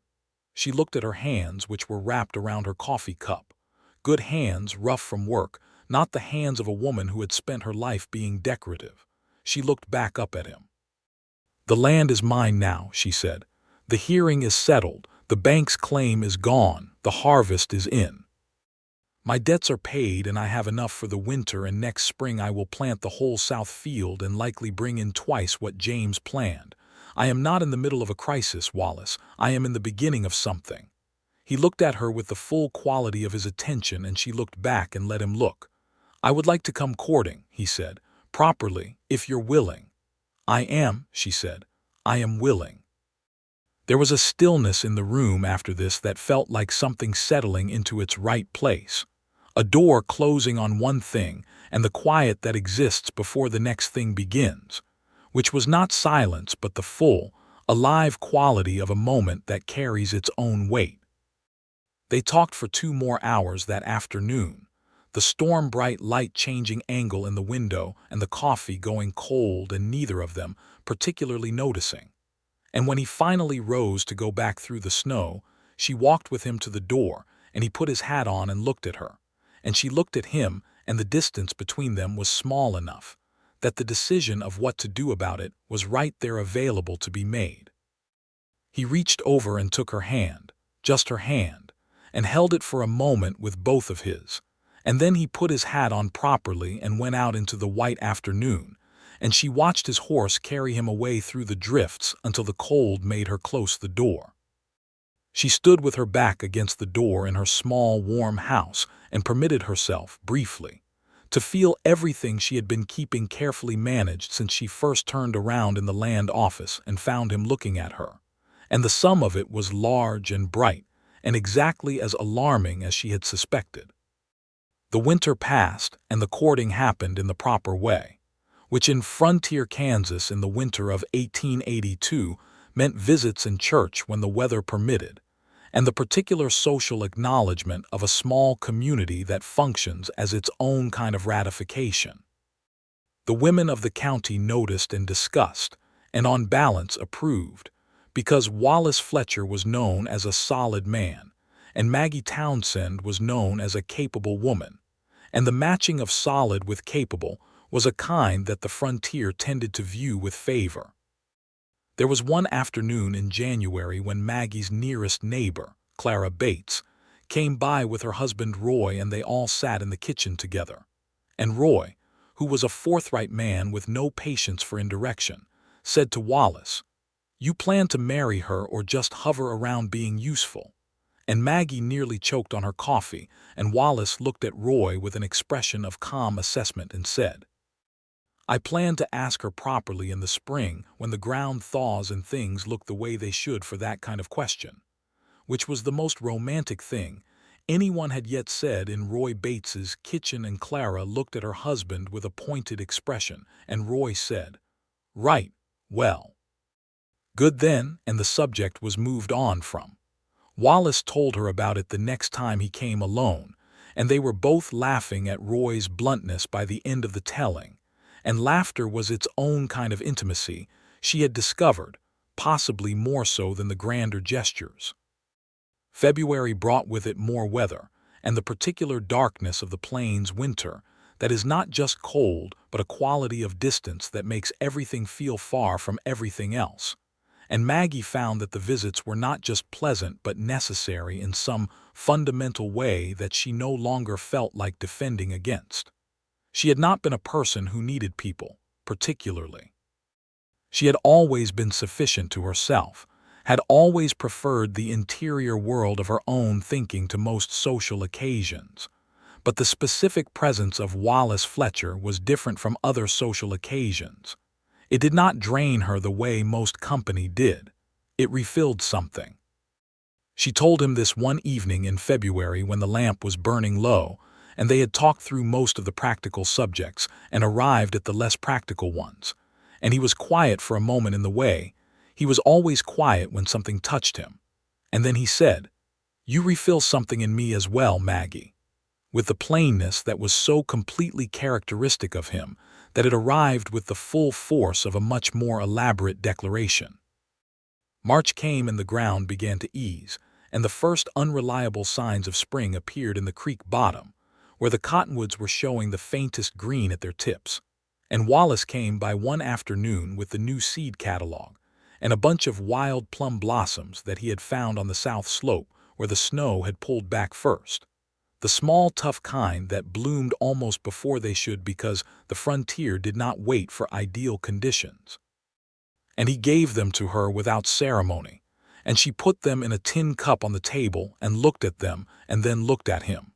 she looked at her hands, which were wrapped around her coffee cup. Good hands, rough from work, not the hands of a woman who had spent her life being decorative. She looked back up at him. "The land is mine now," she said. "The hearing is settled, the bank's claim is gone, the harvest is in. My debts are paid, and I have enough for the winter, and next spring I will plant the whole south field and likely bring in twice what James planned. I am not in the middle of a crisis, Wallace. I am in the beginning of something." He looked at her with the full quality of his attention, and she looked back and let him look. "I would like to come courting," he said, "properly, if you're willing." "I am," she said. "I am willing." There was a stillness in the room after this that felt like something settling into its right place. A door closing on one thing, and the quiet that exists before the next thing begins, which was not silence but the full, alive quality of a moment that carries its own weight. They talked for 2 more hours that afternoon, the storm-bright light changing angle in the window and the coffee going cold, and neither of them particularly noticing. And when he finally rose to go back through the snow, she walked with him to the door, and he put his hat on and looked at her. And she looked at him, and the distance between them was small enough that the decision of what to do about it was right there available to be made. He reached over and took her hand, just her hand, and held it for a moment with both of his, and then he put his hat on properly and went out into the white afternoon, and she watched his horse carry him away through the drifts until the cold made her close the door. She stood with her back against the door in her small, warm house and permitted herself, briefly, to feel everything she had been keeping carefully managed since she first turned around in the land office and found him looking at her. And the sum of it was large and bright, and exactly as alarming as she had suspected. The winter passed, and the courting happened in the proper way. which in frontier Kansas in the winter of 1882 meant visits in church when the weather permitted, and the particular social acknowledgement of a small community that functions as its own kind of ratification. The women of the county noticed and discussed, and on balance approved, because Wallace Fletcher was known as a solid man, and Maggie Townsend was known as a capable woman, and the matching of solid with capable was a kind that the frontier tended to view with favor. There was one afternoon in January when Maggie's nearest neighbor, Clara Bates, came by with her husband Roy, and they all sat in the kitchen together. And Roy, who was a forthright man with no patience for indirection, said to Wallace, "You plan to marry her or just hover around being useful?" And Maggie nearly choked on her coffee, and Wallace looked at Roy with an expression of calm assessment and said, "I plan to ask her properly in the spring when the ground thaws and things look the way they should for that kind of question," which was the most romantic thing anyone had yet said in Roy Bates's kitchen. And Clara looked at her husband with a pointed expression, and Roy said, "Right, well. Good then," and the subject was moved on from. Wallace told her about it the next time he came alone, and they were both laughing at Roy's bluntness by the end of the telling, and laughter was its own kind of intimacy, she had discovered, possibly more so than the grander gestures. February brought with it more weather, and the particular darkness of the plains winter that is not just cold but a quality of distance that makes everything feel far from everything else. And Maggie found that the visits were not just pleasant but necessary in some fundamental way that she no longer felt like defending against. She had not been a person who needed people, particularly. She had always been sufficient to herself, had always preferred the interior world of her own thinking to most social occasions. But the specific presence of Wallace Fletcher was different from other social occasions. It did not drain her the way most company did. It refilled something. She told him this one evening in February when the lamp was burning low, and they had talked through most of the practical subjects and arrived at the less practical ones. And he was quiet for a moment in the way. He was always quiet when something touched him. And then he said, "You refill something in me as well, Maggie," with the plainness that was so completely characteristic of him that it arrived with the full force of a much more elaborate declaration. March came and the ground began to ease, and the first unreliable signs of spring appeared in the creek bottom, where the cottonwoods were showing the faintest green at their tips. And Wallace came by one afternoon with the new seed catalog, and a bunch of wild plum blossoms that he had found on the south slope where the snow had pulled back first. The small, tough kind that bloomed almost before they should because the frontier did not wait for ideal conditions. And he gave them to her without ceremony, and she put them in a tin cup on the table and looked at them and then looked at him.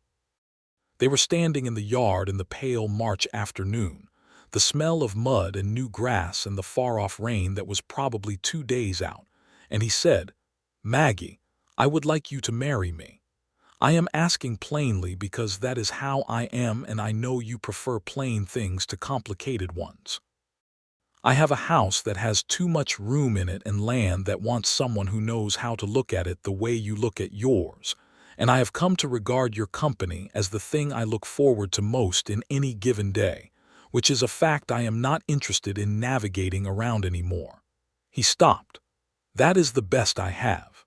They were standing in the yard in the pale March afternoon, the smell of mud and new grass and the far-off rain that was probably 2 days out, and he said, "Maggie, I would like you to marry me. I am asking plainly because that is how I am, and I know you prefer plain things to complicated ones. I have a house that has too much room in it and land that wants someone who knows how to look at it the way you look at yours, and I have come to regard your company as the thing I look forward to most in any given day, which is a fact I am not interested in navigating around anymore." He stopped. "That is the best I have."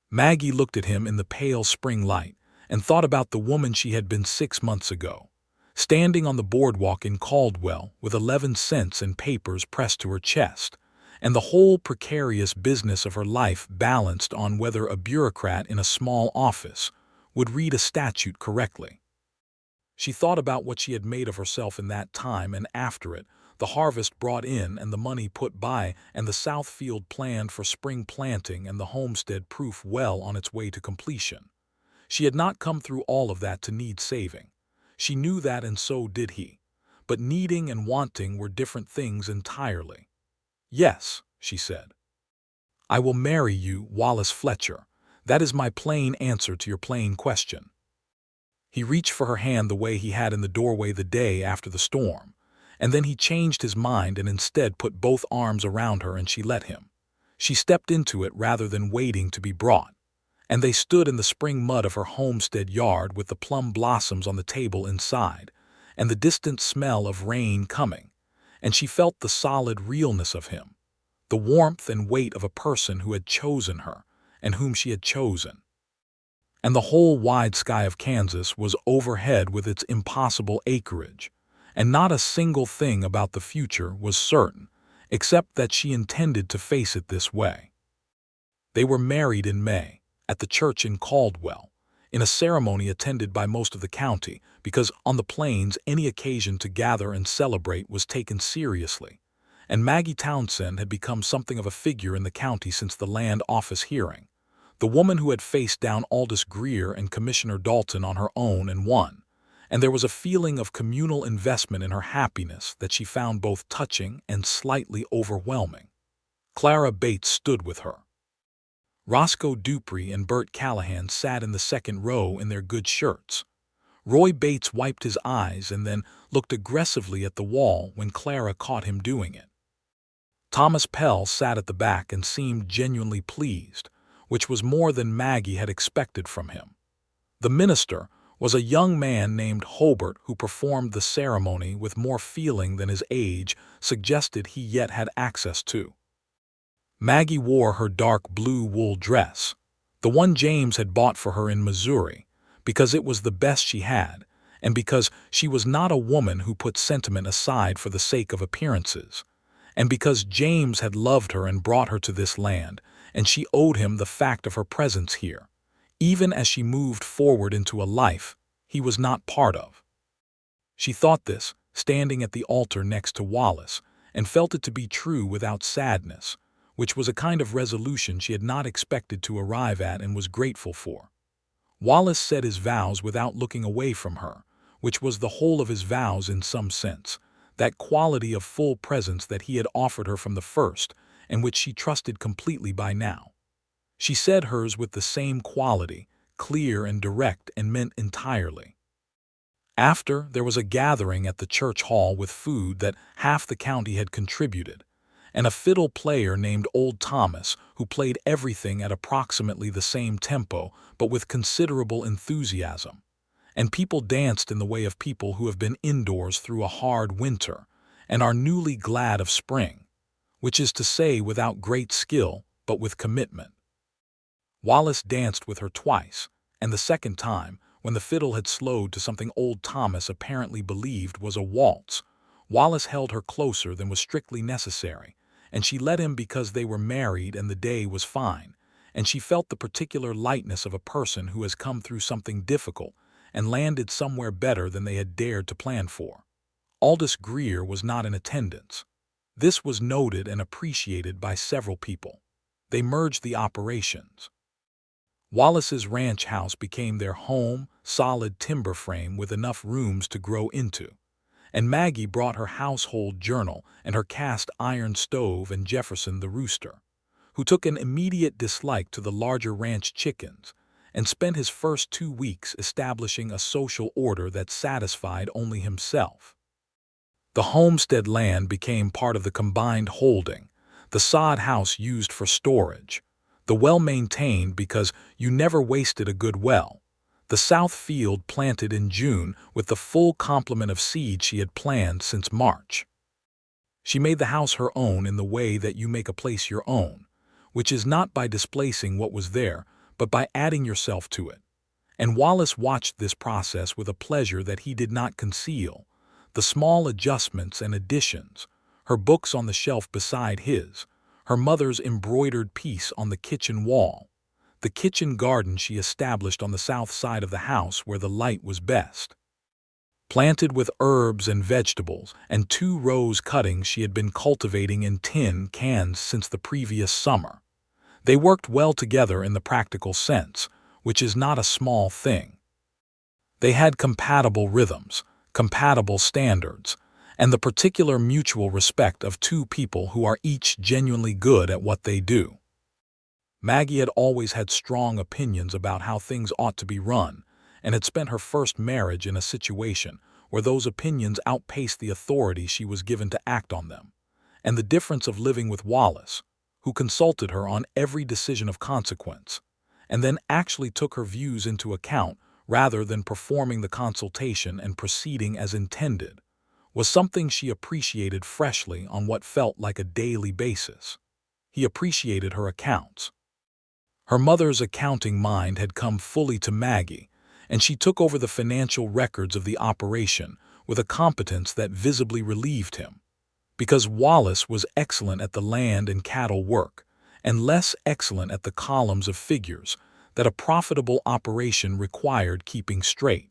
Maggie looked at him in the pale spring light and thought about the woman she had been 6 months ago, standing on the boardwalk in Caldwell with 11 cents in papers pressed to her chest, and the whole precarious business of her life balanced on whether a bureaucrat in a small office would read a statute correctly. She thought about what she had made of herself in that time and after it, the harvest brought in and the money put by and the south field planned for spring planting and the homestead proof well on its way to completion. She had not come through all of that to need saving. She knew that, and so did he. But needing and wanting were different things entirely. "Yes," she said. "I will marry you, Wallace Fletcher. That is my plain answer to your plain question." He reached for her hand the way he had in the doorway the day after the storm, And then he changed his mind and instead put both arms around her and she let him. She stepped into it rather than waiting to be brought. And they stood in the spring mud of her homestead yard with the plum blossoms on the table inside, and the distant smell of rain coming, and she felt the solid realness of him, the warmth and weight of a person who had chosen her, and whom she had chosen. And the whole wide sky of Kansas was overhead with its impossible acreage, and not a single thing about the future was certain, except that she intended to face it this way. They were married in May, at the church in Caldwell, in a ceremony attended by most of the county, because on the plains any occasion to gather and celebrate was taken seriously, and Maggie Townsend had become something of a figure in the county since the land office hearing, the woman who had faced down Aldous Greer and Commissioner Dalton on her own and won, and there was a feeling of communal investment in her happiness that she found both touching and slightly overwhelming. Clara Bates stood with her. Roscoe Dupree and Bert Callahan sat in the second row in their good shirts. Roy Bates wiped his eyes and then looked aggressively at the wall when Clara caught him doing it. Thomas Pell sat at the back and seemed genuinely pleased, which was more than Maggie had expected from him. The minister was a young man named Hobart who performed the ceremony with more feeling than his age suggested he yet had access to. Maggie wore her dark blue wool dress, the one James had bought for her in Missouri, because it was the best she had, and because she was not a woman who put sentiment aside for the sake of appearances, and because James had loved her and brought her to this land, and she owed him the fact of her presence here, even as she moved forward into a life he was not part of. She thought this, standing at the altar next to Wallace, and felt it to be true without sadness, which was a kind of resolution she had not expected to arrive at and was grateful for. Wallace said his vows without looking away from her, which was the whole of his vows in some sense, that quality of full presence that he had offered her from the first, and which she trusted completely by now. She said hers with the same quality, clear and direct and meant entirely. After, there was a gathering at the church hall with food that half the county had contributed, and a fiddle player named Old Thomas who played everything at approximately the same tempo but with considerable enthusiasm, and people danced in the way of people who have been indoors through a hard winter and are newly glad of spring, which is to say without great skill but with commitment. Wallace danced with her twice, and the second time, when the fiddle had slowed to something Old Thomas apparently believed was a waltz, Wallace held her closer than was strictly necessary, and she let him because they were married and the day was fine, and she felt the particular lightness of a person who has come through something difficult and landed somewhere better than they had dared to plan for. Aldous Greer was not in attendance. This was noted and appreciated by several people. They merged the operations. Wallace's ranch house became their home, solid timber frame with enough rooms to grow into, and Maggie brought her household journal and her cast iron stove and Jefferson the rooster, who took an immediate dislike to the larger ranch chickens and spent his first 2 weeks establishing a social order that satisfied only himself. The homestead land became part of the combined holding, the sod house used for storage, the well-maintained because you never wasted a good well, the south field planted in June with the full complement of seed she had planned since March. She made the house her own in the way that you make a place your own, which is not by displacing what was there, but by adding yourself to it. And Wallace watched this process with a pleasure that he did not conceal, the small adjustments and additions, her books on the shelf beside his, her mother's embroidered piece on the kitchen wall, the kitchen garden she established on the south side of the house where the light was best. Planted with herbs and vegetables and 2 rose cuttings she had been cultivating in tin cans since the previous summer. They worked well together in the practical sense, which is not a small thing. They had compatible rhythms, compatible standards, and the particular mutual respect of 2 people who are each genuinely good at what they do. Maggie had always had strong opinions about how things ought to be run, and had spent her first marriage in a situation where those opinions outpaced the authority she was given to act on them, and the difference of living with Wallace, who consulted her on every decision of consequence, and then actually took her views into account rather than performing the consultation and proceeding as intended, was something she appreciated freshly on what felt like a daily basis. He appreciated her accounts. Her mother's accounting mind had come fully to Maggie, and she took over the financial records of the operation with a competence that visibly relieved him, because Wallace was excellent at the land and cattle work, and less excellent at the columns of figures that a profitable operation required keeping straight.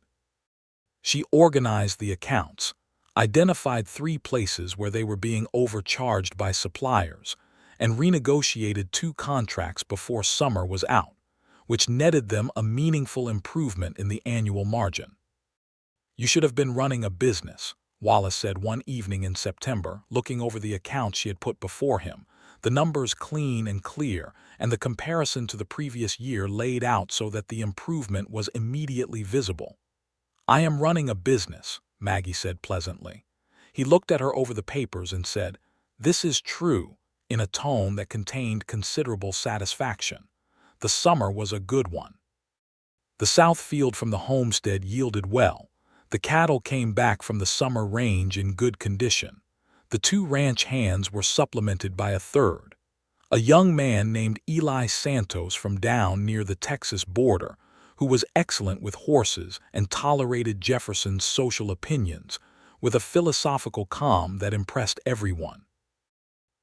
She organized the accounts, identified 3 places where they were being overcharged by suppliers, and renegotiated 2 contracts before summer was out, which netted them a meaningful improvement in the annual margin. "You should have been running a business," Wallace said one evening in September, looking over the accounts she had put before him, the numbers clean and clear, and the comparison to the previous year laid out so that the improvement was immediately visible. "I am running a business," Maggie said pleasantly. He looked at her over the papers and said, "This is true," in a tone that contained considerable satisfaction. The summer was a good one. The south field from the homestead yielded well. The cattle came back from the summer range in good condition. The 2 ranch hands were supplemented by a third, a young man named Eli Santos from down near the Texas border, who was excellent with horses and tolerated Jefferson's social opinions with a philosophical calm that impressed everyone.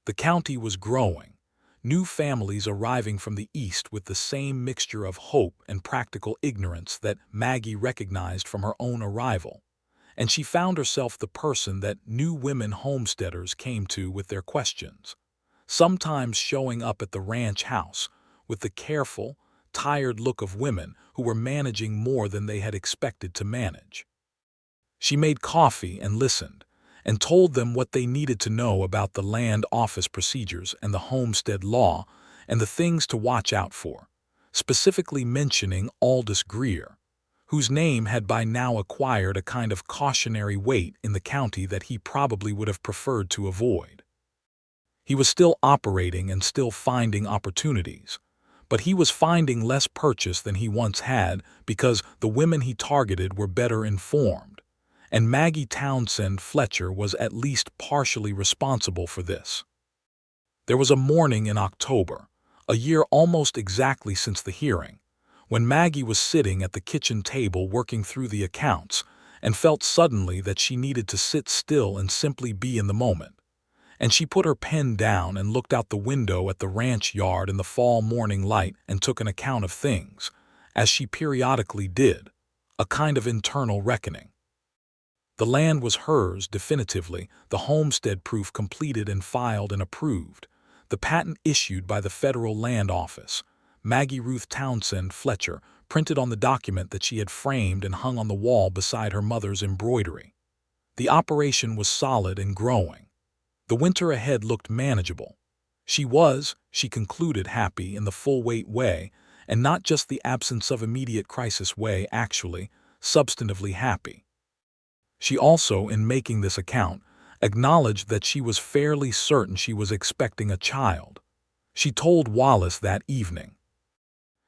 The county was growing, new families arriving from the east with the same mixture of hope and practical ignorance that Maggie recognized from her own arrival, and she found herself the person that new women homesteaders came to with their questions, sometimes showing up at the ranch house with the careful, tired look of women who were managing more than they had expected to manage. She made coffee and listened, and told them what they needed to know about the land office procedures and the homestead law and the things to watch out for, specifically mentioning Aldous Greer, whose name had by now acquired a kind of cautionary weight in the county that he probably would have preferred to avoid. He was still operating and still finding opportunities, but he was finding less purchase than he once had because the women he targeted were better informed, and Maggie Townsend Fletcher was at least partially responsible for this. There was a morning in October, a year almost exactly since the hearing, when Maggie was sitting at the kitchen table working through the accounts and felt suddenly that she needed to sit still and simply be in the moment. And she put her pen down and looked out the window at the ranch yard in the fall morning light and took an account of things, as she periodically did, a kind of internal reckoning. The land was hers definitively, the homestead proof completed and filed and approved, the patent issued by the Federal Land Office, Maggie Ruth Townsend Fletcher, printed on the document that she had framed and hung on the wall beside her mother's embroidery. The operation was solid and growing. The winter ahead looked manageable. She concluded, happy in the full-weight way, and not just the absence of immediate crisis way, actually, substantively happy. She also, in making this account, acknowledged that she was fairly certain she was expecting a child. She told Wallace that evening.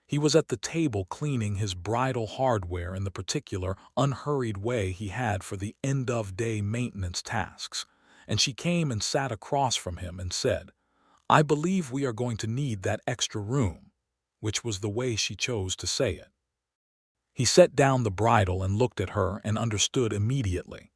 He was at the table cleaning his bridal hardware in the particular, unhurried way he had for the end-of-day maintenance tasks, and she came and sat across from him and said, "I believe we are going to need that extra room," which was the way she chose to say it. He set down the bridle and looked at her and understood immediately,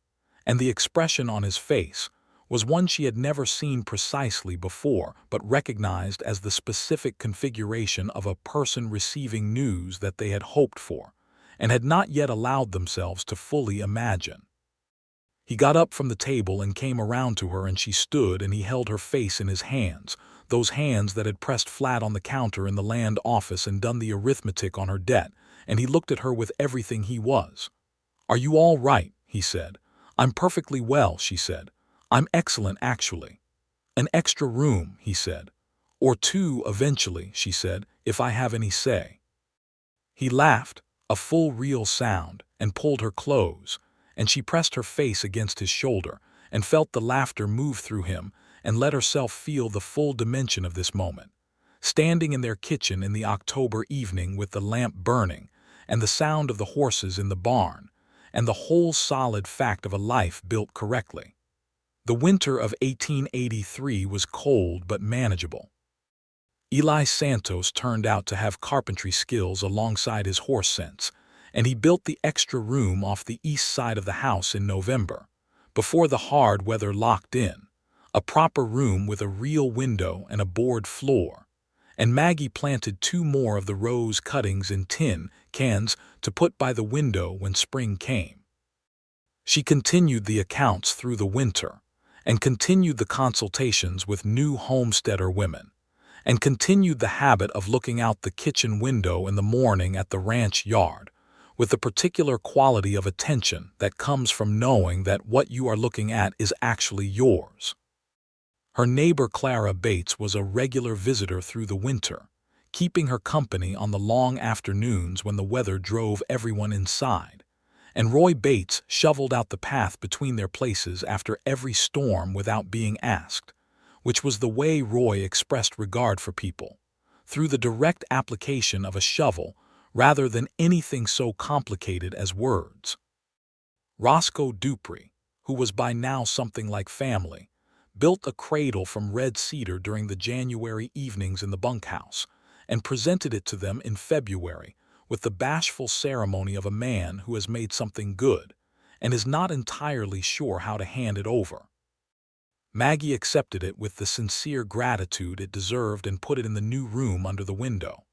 and the expression on his face was one she had never seen precisely before, but recognized as the specific configuration of a person receiving news that they had hoped for and had not yet allowed themselves to fully imagine. He got up from the table and came around to her, and she stood, and he held her face in his hands, those hands that had pressed flat on the counter in the land office and done the arithmetic on her debt, and he looked at her with everything he was. "Are you all right?" he said. "I'm perfectly well," she said. "I'm excellent, actually." "An extra room," he said. "Or 2 eventually," she said, "if I have any say." He laughed, a full real sound, and pulled her close, and she pressed her face against his shoulder and felt the laughter move through him and let herself feel the full dimension of this moment. Standing in their kitchen in the October evening with the lamp burning and the sound of the horses in the barn and the whole solid fact of a life built correctly. The winter of 1883 was cold but manageable. Eli Santos turned out to have carpentry skills alongside his horse sense, and he built the extra room off the east side of the house in November, before the hard weather locked in, a proper room with a real window and a board floor, and Maggie planted 2 more of the rose cuttings in tin cans to put by the window when spring came. She continued the accounts through the winter, and continued the consultations with new homesteader women, and continued the habit of looking out the kitchen window in the morning at the ranch yard, with the particular quality of attention that comes from knowing that what you are looking at is actually yours. Her neighbor Clara Bates was a regular visitor through the winter, keeping her company on the long afternoons when the weather drove everyone inside, and Roy Bates shoveled out the path between their places after every storm without being asked, which was the way Roy expressed regard for people, through the direct application of a shovel rather than anything so complicated as words. Roscoe Dupree, who was by now something like family, built a cradle from red cedar during the January evenings in the bunkhouse, and presented it to them in February with the bashful ceremony of a man who has made something good and is not entirely sure how to hand it over. Maggie accepted it with the sincere gratitude it deserved and put it in the new room under the window.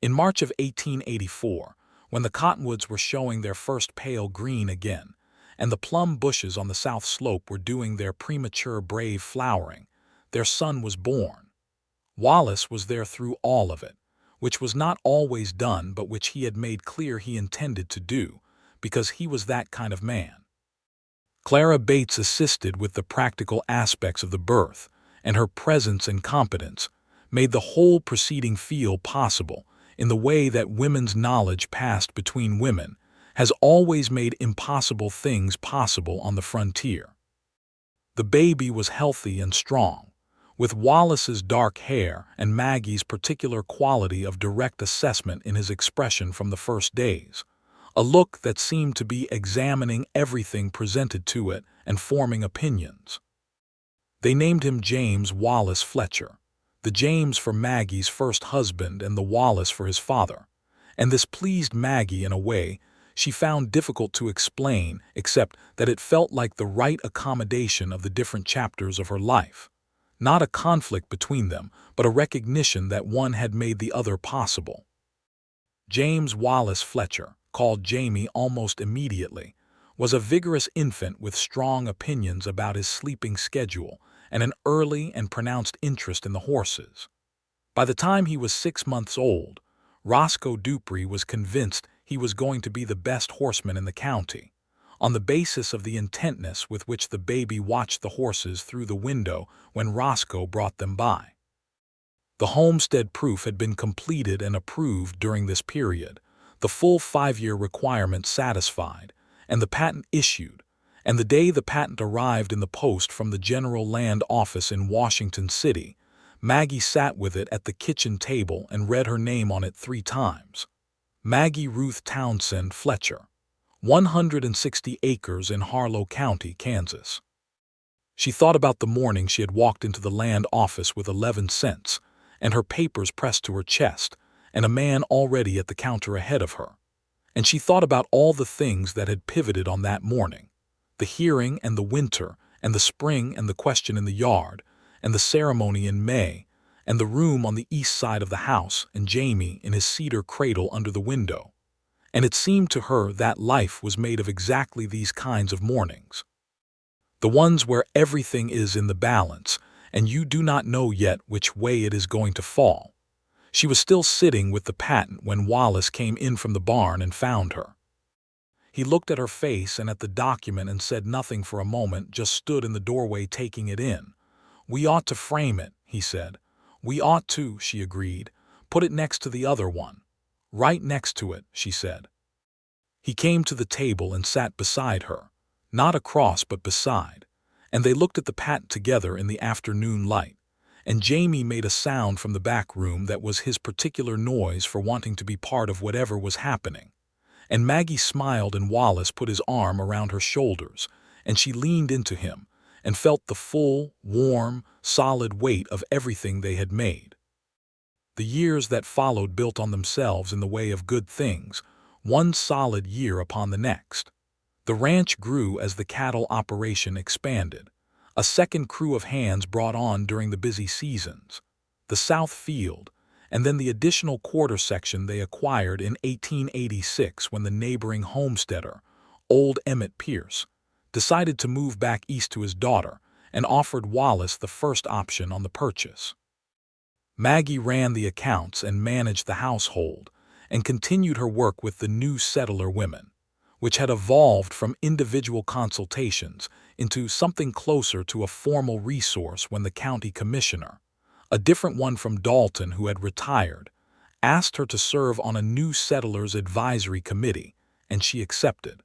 In March of 1884, when the cottonwoods were showing their first pale green again, and the plum bushes on the south slope were doing their premature brave flowering, their son was born. Wallace was there through all of it, which was not always done but which he had made clear he intended to do, because he was that kind of man. Clara Bates assisted with the practical aspects of the birth, and her presence and competence made the whole proceeding feel possible in the way that women's knowledge passed between women has always made impossible things possible on the frontier. The baby was healthy and strong, with Wallace's dark hair and Maggie's particular quality of direct assessment in his expression from the first days, a look that seemed to be examining everything presented to it and forming opinions. They named him James Wallace Fletcher, the James for Maggie's first husband and the Wallace for his father, and this pleased Maggie in a way she found difficult to explain, except that it felt like the right accommodation of the different chapters of her life. Not a conflict between them, but a recognition that one had made the other possible. James Wallace Fletcher, called Jamie almost immediately, was a vigorous infant with strong opinions about his sleeping schedule and an early and pronounced interest in the horses. By the time he was 6 months old, Roscoe Dupree was convinced he was going to be the best horseman in the county, on the basis of the intentness with which the baby watched the horses through the window when Roscoe brought them by. The homestead proof had been completed and approved during this period, the full 5-year requirement satisfied, and the patent issued, and the day the patent arrived in the post from the General Land Office in Washington City, Maggie sat with it at the kitchen table and read her name on it 3 times. Maggie Ruth Townsend Fletcher, 160 acres in Harlow County, Kansas. She thought about the morning she had walked into the land office with 11 cents, and her papers pressed to her chest, and a man already at the counter ahead of her. And she thought about all the things that had pivoted on that morning, the hearing and the winter, and the spring and the question in the yard, and the ceremony in May, and the room on the east side of the house, and Jamie in his cedar cradle under the window. And it seemed to her that life was made of exactly these kinds of mornings. The ones where everything is in the balance, and you do not know yet which way it is going to fall. She was still sitting with the patent when Wallace came in from the barn and found her. He looked at her face and at the document and said nothing for a moment, just stood in the doorway taking it in. "We ought to frame it," he said. "We ought to," she agreed. "Put it next to the other one." "Right next to it," she said. He came to the table and sat beside her, not across but beside, and they looked at the pat together in the afternoon light, and Jamie made a sound from the back room that was his particular noise for wanting to be part of whatever was happening. And Maggie smiled, and Wallace put his arm around her shoulders, and she leaned into him and felt the full, warm, solid weight of everything they had made. The years that followed built on themselves in the way of good things, one solid year upon the next. The ranch grew as the cattle operation expanded. A second crew of hands brought on during the busy seasons. The south field, and then the additional quarter section they acquired in 1886 when the neighboring homesteader, old Emmett Pierce, decided to move back east to his daughter and offered Wallace the first option on the purchase. Maggie ran the accounts and managed the household and continued her work with the new settler women, which had evolved from individual consultations into something closer to a formal resource when the county commissioner, a different one from Dalton who had retired, asked her to serve on a new settlers advisory committee, and she accepted.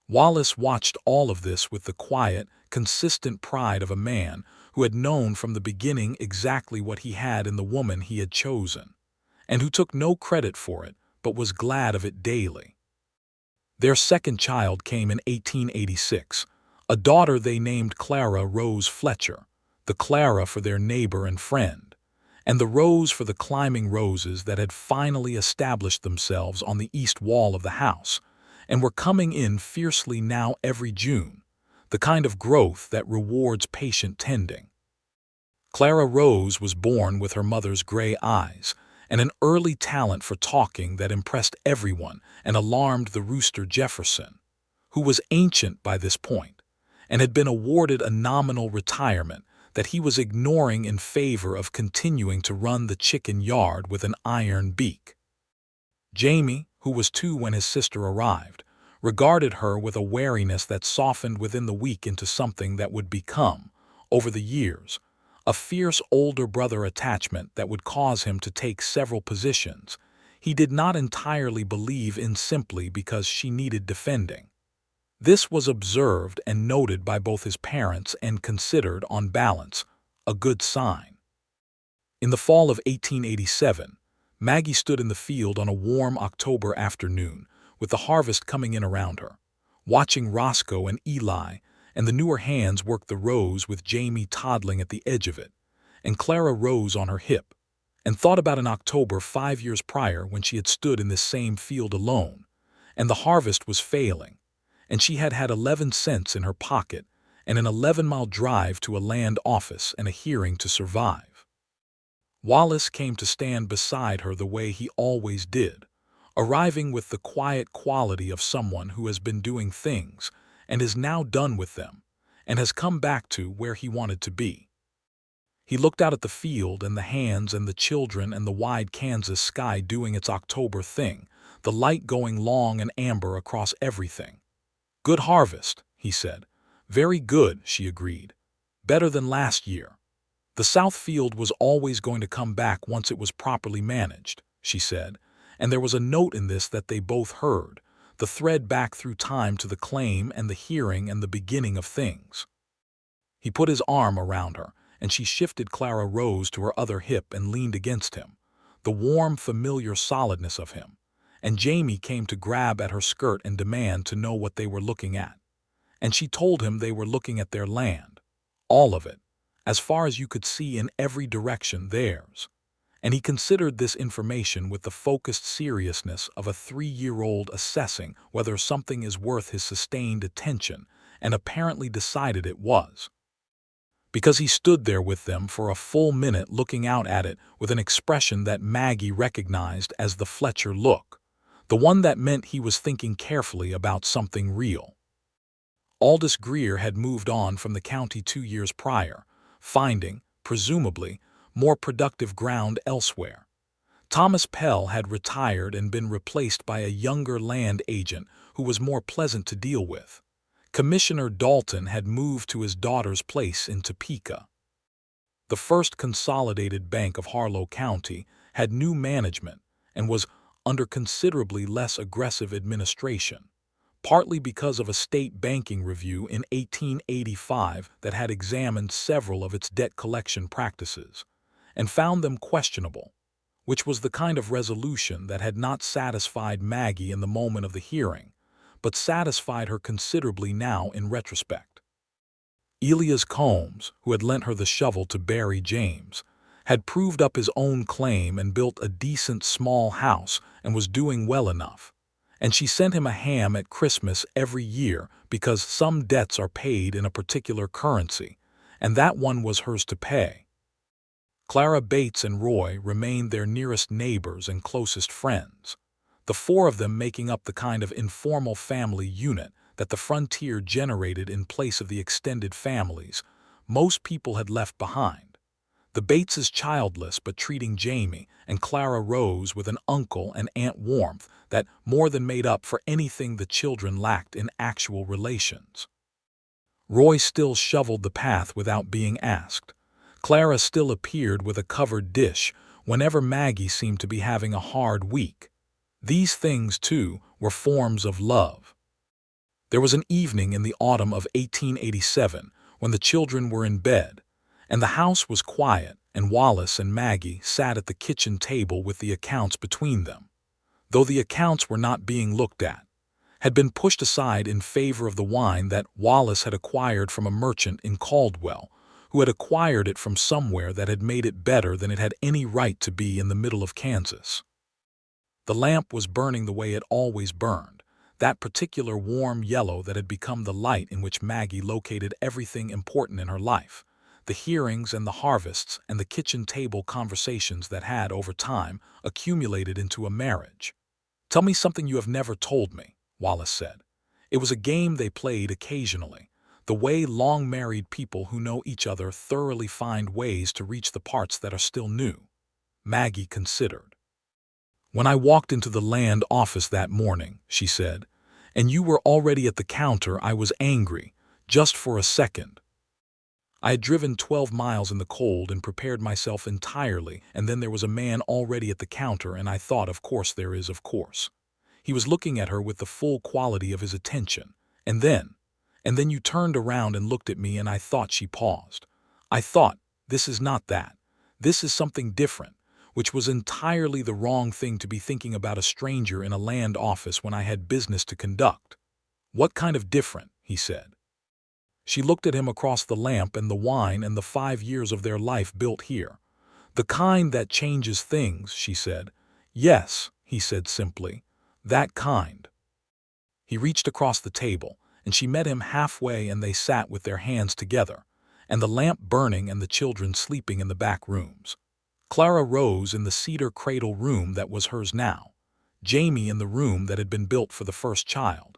Wallace watched all of this with the quiet, consistent pride of a man who had known from the beginning exactly what he had in the woman he had chosen, and who took no credit for it but was glad of it daily. Their second child came in 1886, a daughter they named Clara Rose Fletcher, the Clara for their neighbor and friend, and the Rose for the climbing roses that had finally established themselves on the east wall of the house and were coming in fiercely now every June, the kind of growth that rewards patient tending. Clara Rose was born with her mother's gray eyes and an early talent for talking that impressed everyone and alarmed the rooster Jefferson, who was ancient by this point and had been awarded a nominal retirement that he was ignoring in favor of continuing to run the chicken yard with an iron beak. Jamie, who was 2 when his sister arrived, regarded her with a wariness that softened within the week into something that would become, over the years, a fierce older brother attachment that would cause him to take several positions he did not entirely believe in simply because she needed defending. This was observed and noted by both his parents and considered, on balance, a good sign. In the fall of 1887, Maggie stood in the field on a warm October afternoon, with the harvest coming in around her, watching Roscoe and Eli and the newer hands work the rows with Jamie toddling at the edge of it, and Clara Rose on her hip, and thought about an October 5 years prior when she had stood in this same field alone, and the harvest was failing, and she had had 11 cents in her pocket and an 11-mile drive to a land office and a hearing to survive. Wallace came to stand beside her the way he always did, arriving with the quiet quality of someone who has been doing things and is now done with them and has come back to where he wanted to be. He looked out at the field and the hands and the children and the wide Kansas sky doing its October thing, the light going long and amber across everything. "Good harvest," he said. "Very good," she agreed. "Better than last year." "The south field was always going to come back once it was properly managed," she said, and there was a note in this that they both heard, the thread back through time to the claim and the hearing and the beginning of things. He put his arm around her, and she shifted Clara Rose to her other hip and leaned against him, the warm, familiar solidness of him, and Jamie came to grab at her skirt and demand to know what they were looking at. And she told him they were looking at their land, all of it, as far as you could see in every direction theirs. And he considered this information with the focused seriousness of a 3-year-old assessing whether something is worth his sustained attention, and apparently decided it was. Because he stood there with them for a full minute looking out at it with an expression that Maggie recognized as the Fletcher look, the one that meant he was thinking carefully about something real. Aldous Greer had moved on from the county 2 years prior, finding, presumably, more productive ground elsewhere. Thomas Pell had retired and been replaced by a younger land agent who was more pleasant to deal with. Commissioner Dalton had moved to his daughter's place in Topeka. The First Consolidated Bank of Harlow County had new management and was under considerably less aggressive administration, partly because of a state banking review in 1885 that had examined several of its debt collection practices and found them questionable, which was the kind of resolution that had not satisfied Maggie in the moment of the hearing, but satisfied her considerably now in retrospect. Elias Combs, who had lent her the shovel to bury James, had proved up his own claim and built a decent small house and was doing well enough, and she sent him a ham at Christmas every year because some debts are paid in a particular currency, and that one was hers to pay. Clara Bates and Roy remained their nearest neighbors and closest friends, the four of them making up the kind of informal family unit that the frontier generated in place of the extended families most people had left behind. The Bateses childless but treating Jamie and Clara Rose with an uncle and aunt warmth that more than made up for anything the children lacked in actual relations. Roy still shoveled the path without being asked. Clara still appeared with a covered dish whenever Maggie seemed to be having a hard week. These things, too, were forms of love. There was an evening in the autumn of 1887 when the children were in bed, and the house was quiet, and Wallace and Maggie sat at the kitchen table with the accounts between them, though the accounts were not being looked at, had been pushed aside in favor of the wine that Wallace had acquired from a merchant in Caldwell, who had acquired it from somewhere that had made it better than it had any right to be in the middle of Kansas. The lamp was burning the way it always burned, that particular warm yellow that had become the light in which Maggie located everything important in her life, the hearings and the harvests and the kitchen table conversations that had, over time, accumulated into a marriage. "Tell me something you have never told me," Wallace said. It was a game they played occasionally, the way long-married people who know each other thoroughly find ways to reach the parts that are still new. Maggie considered. "When I walked into the land office that morning," she said, "and you were already at the counter, I was angry, just for a second. I had driven 12 miles in the cold and prepared myself entirely, and then there was a man already at the counter, and I thought, of course there is, of course. He was looking at her with the full quality of his attention, and then you turned around and looked at me, and I thought." She paused. "I thought, this is not that. This is something different," which was entirely the wrong thing to be thinking about a stranger in a land office when I had business to conduct. "What kind of different?" he said. She looked at him across the lamp and the wine and the 5 years of their life built here. "The kind that changes things," she said. "Yes," he said simply, "that kind." He reached across the table, and she met him halfway, and they sat with their hands together, and the lamp burning and the children sleeping in the back rooms. Clara Rose in the cedar cradle room that was hers now, Jamie in the room that had been built for the first child,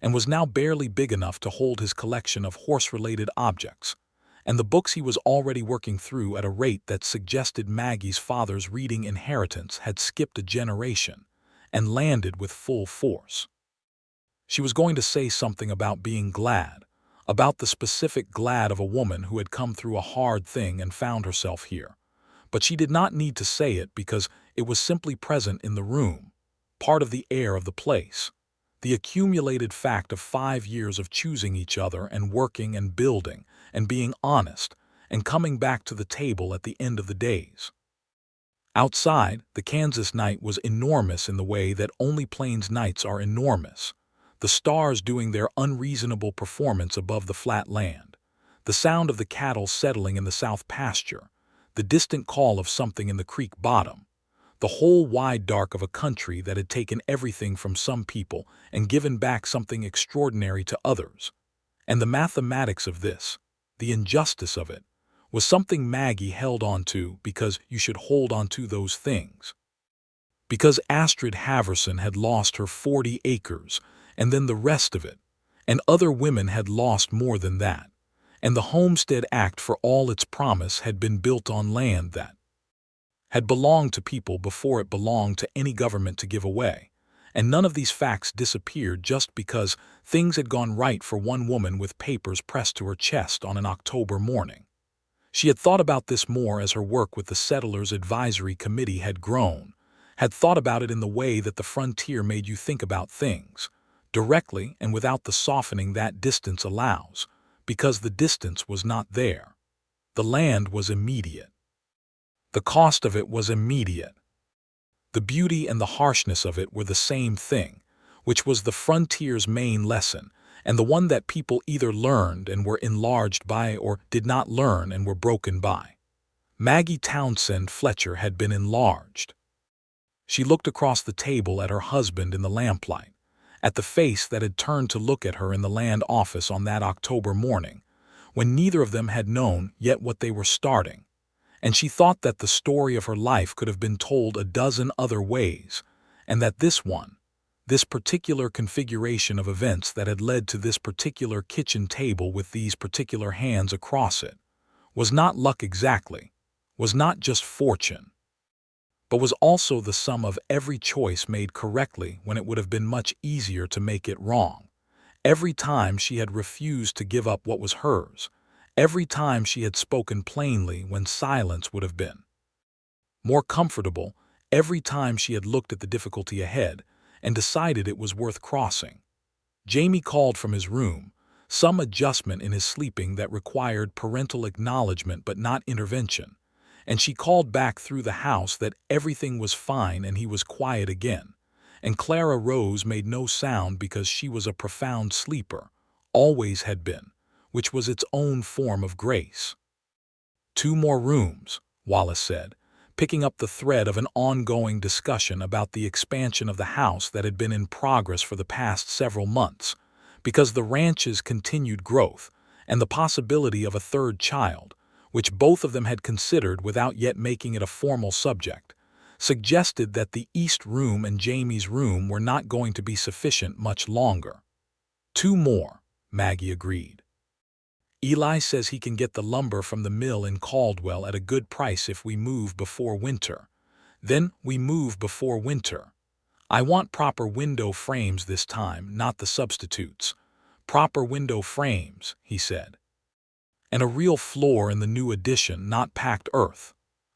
and was now barely big enough to hold his collection of horse-related objects, and the books he was already working through at a rate that suggested Maggie's father's reading inheritance had skipped a generation and landed with full force. She was going to say something about being glad, about the specific glad of a woman who had come through a hard thing and found herself here, but she did not need to say it because it was simply present in the room, part of the air of the place. The accumulated fact of 5 years of choosing each other and working and building and being honest and coming back to the table at the end of the days. Outside, the Kansas night was enormous in the way that only Plains nights are enormous, the stars doing their unreasonable performance above the flat land, the sound of the cattle settling in the south pasture, the distant call of something in the creek bottom, the whole wide dark of a country that had taken everything from some people and given back something extraordinary to others. And the mathematics of this, the injustice of it, was something Maggie held on to because you should hold on to those things. Because Astrid Haverson had lost her 40 acres and then the rest of it, and other women had lost more than that, and the Homestead Act for all its promise had been built on land that had belonged to people before it belonged to any government to give away, and none of these facts disappeared just because things had gone right for one woman with papers pressed to her chest on an October morning. She had thought about this more as her work with the Settlers Advisory Committee had grown, had thought about it in the way that the frontier made you think about things, directly and without the softening that distance allows, because the distance was not there. The land was immediate. The cost of it was immediate. The beauty and the harshness of it were the same thing, which was the frontier's main lesson, and the one that people either learned and were enlarged by or did not learn and were broken by. Maggie Townsend Fletcher had been enlarged. She looked across the table at her husband in the lamplight, at the face that had turned to look at her in the land office on that October morning, when neither of them had known yet what they were starting, and she thought that the story of her life could have been told a dozen other ways, and that this one, this particular configuration of events that had led to this particular kitchen table with these particular hands across it, was not luck exactly, was not just fortune, but was also the sum of every choice made correctly when it would have been much easier to make it wrong, every time she had refused to give up what was hers, every time she had spoken plainly when silence would have been more comfortable, every time she had looked at the difficulty ahead and decided it was worth crossing. Jamie called from his room, some adjustment in his sleeping that required parental acknowledgement but not intervention, and she called back through the house that everything was fine and he was quiet again, and Clara Rose made no sound because she was a profound sleeper, always had been, which was its own form of grace. 2 more rooms, Wallace said, picking up the thread of an ongoing discussion about the expansion of the house that had been in progress for the past several months, because the ranch's continued growth and the possibility of a third child, which both of them had considered without yet making it a formal subject, suggested that the east room and Jamie's room were not going to be sufficient much longer. 2 more, Maggie agreed. Eli says he can get the lumber from the mill in Caldwell at a good price if we move before winter. Then we move before winter. I want proper window frames this time, not the substitutes. Proper window frames, he said. And a real floor in the new addition, not packed earth.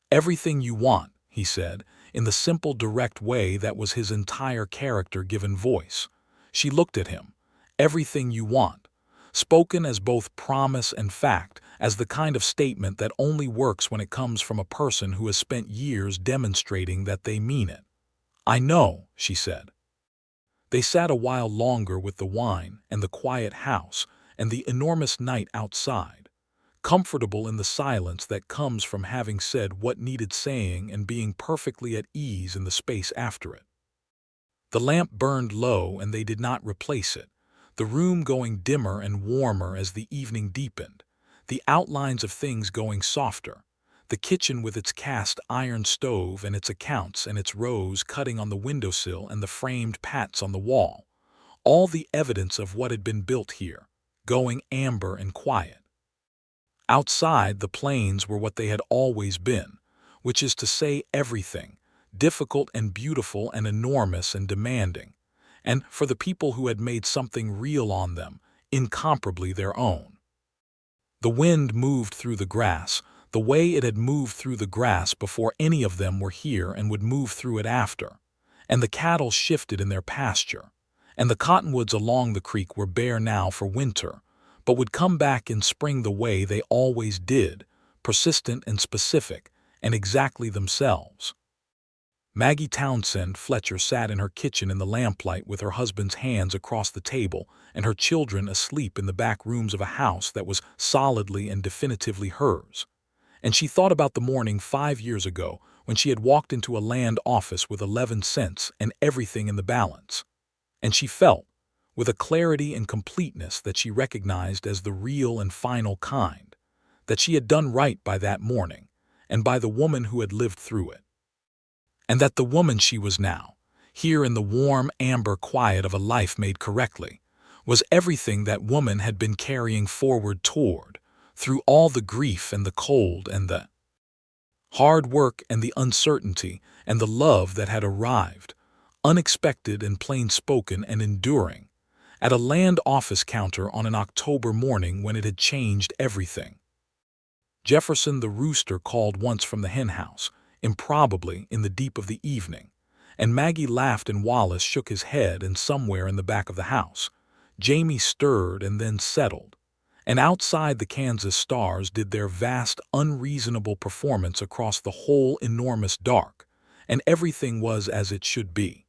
Everything you want, he said, in the simple, direct way that was his entire character given voice. She looked at him. Everything you want. Spoken as both promise and fact, as the kind of statement that only works when it comes from a person who has spent years demonstrating that they mean it. I know, she said. They sat a while longer with the wine and the quiet house and the enormous night outside, comfortable in the silence that comes from having said what needed saying and being perfectly at ease in the space after it. The lamp burned low and they did not replace it, the room going dimmer and warmer as the evening deepened, the outlines of things going softer, the kitchen with its cast iron stove and its accounts and its rose cutting on the windowsill and the framed pats on the wall, all the evidence of what had been built here, going amber and quiet. Outside, the plains were what they had always been, which is to say everything, difficult and beautiful and enormous and demanding, and for the people who had made something real on them, incomparably their own. The wind moved through the grass, the way it had moved through the grass before any of them were here and would move through it after, and the cattle shifted in their pasture, and the cottonwoods along the creek were bare now for winter, but would come back in spring the way they always did, persistent and specific, and exactly themselves. Maggie Townsend Fletcher sat in her kitchen in the lamplight with her husband's hands across the table and her children asleep in the back rooms of a house that was solidly and definitively hers. And she thought about the morning 5 years ago when she had walked into a land office with 11 cents and everything in the balance. And she felt, with a clarity and completeness that she recognized as the real and final kind, that she had done right by that morning and by the woman who had lived through it. And that the woman she was now, here in the warm amber quiet of a life made correctly, was everything that woman had been carrying forward toward, through all the grief and the cold and the hard work and the uncertainty and the love that had arrived, unexpected and plain-spoken and enduring, at a land office counter on an October morning when it had changed everything. Jefferson the rooster called once from the hen house, improbably in the deep of the evening, And Maggie laughed and Wallace shook his head, and somewhere in the back of the house, Jamie stirred and then settled. And outside the Kansas stars did their vast, unreasonable performance across the whole enormous dark, and everything was as it should be.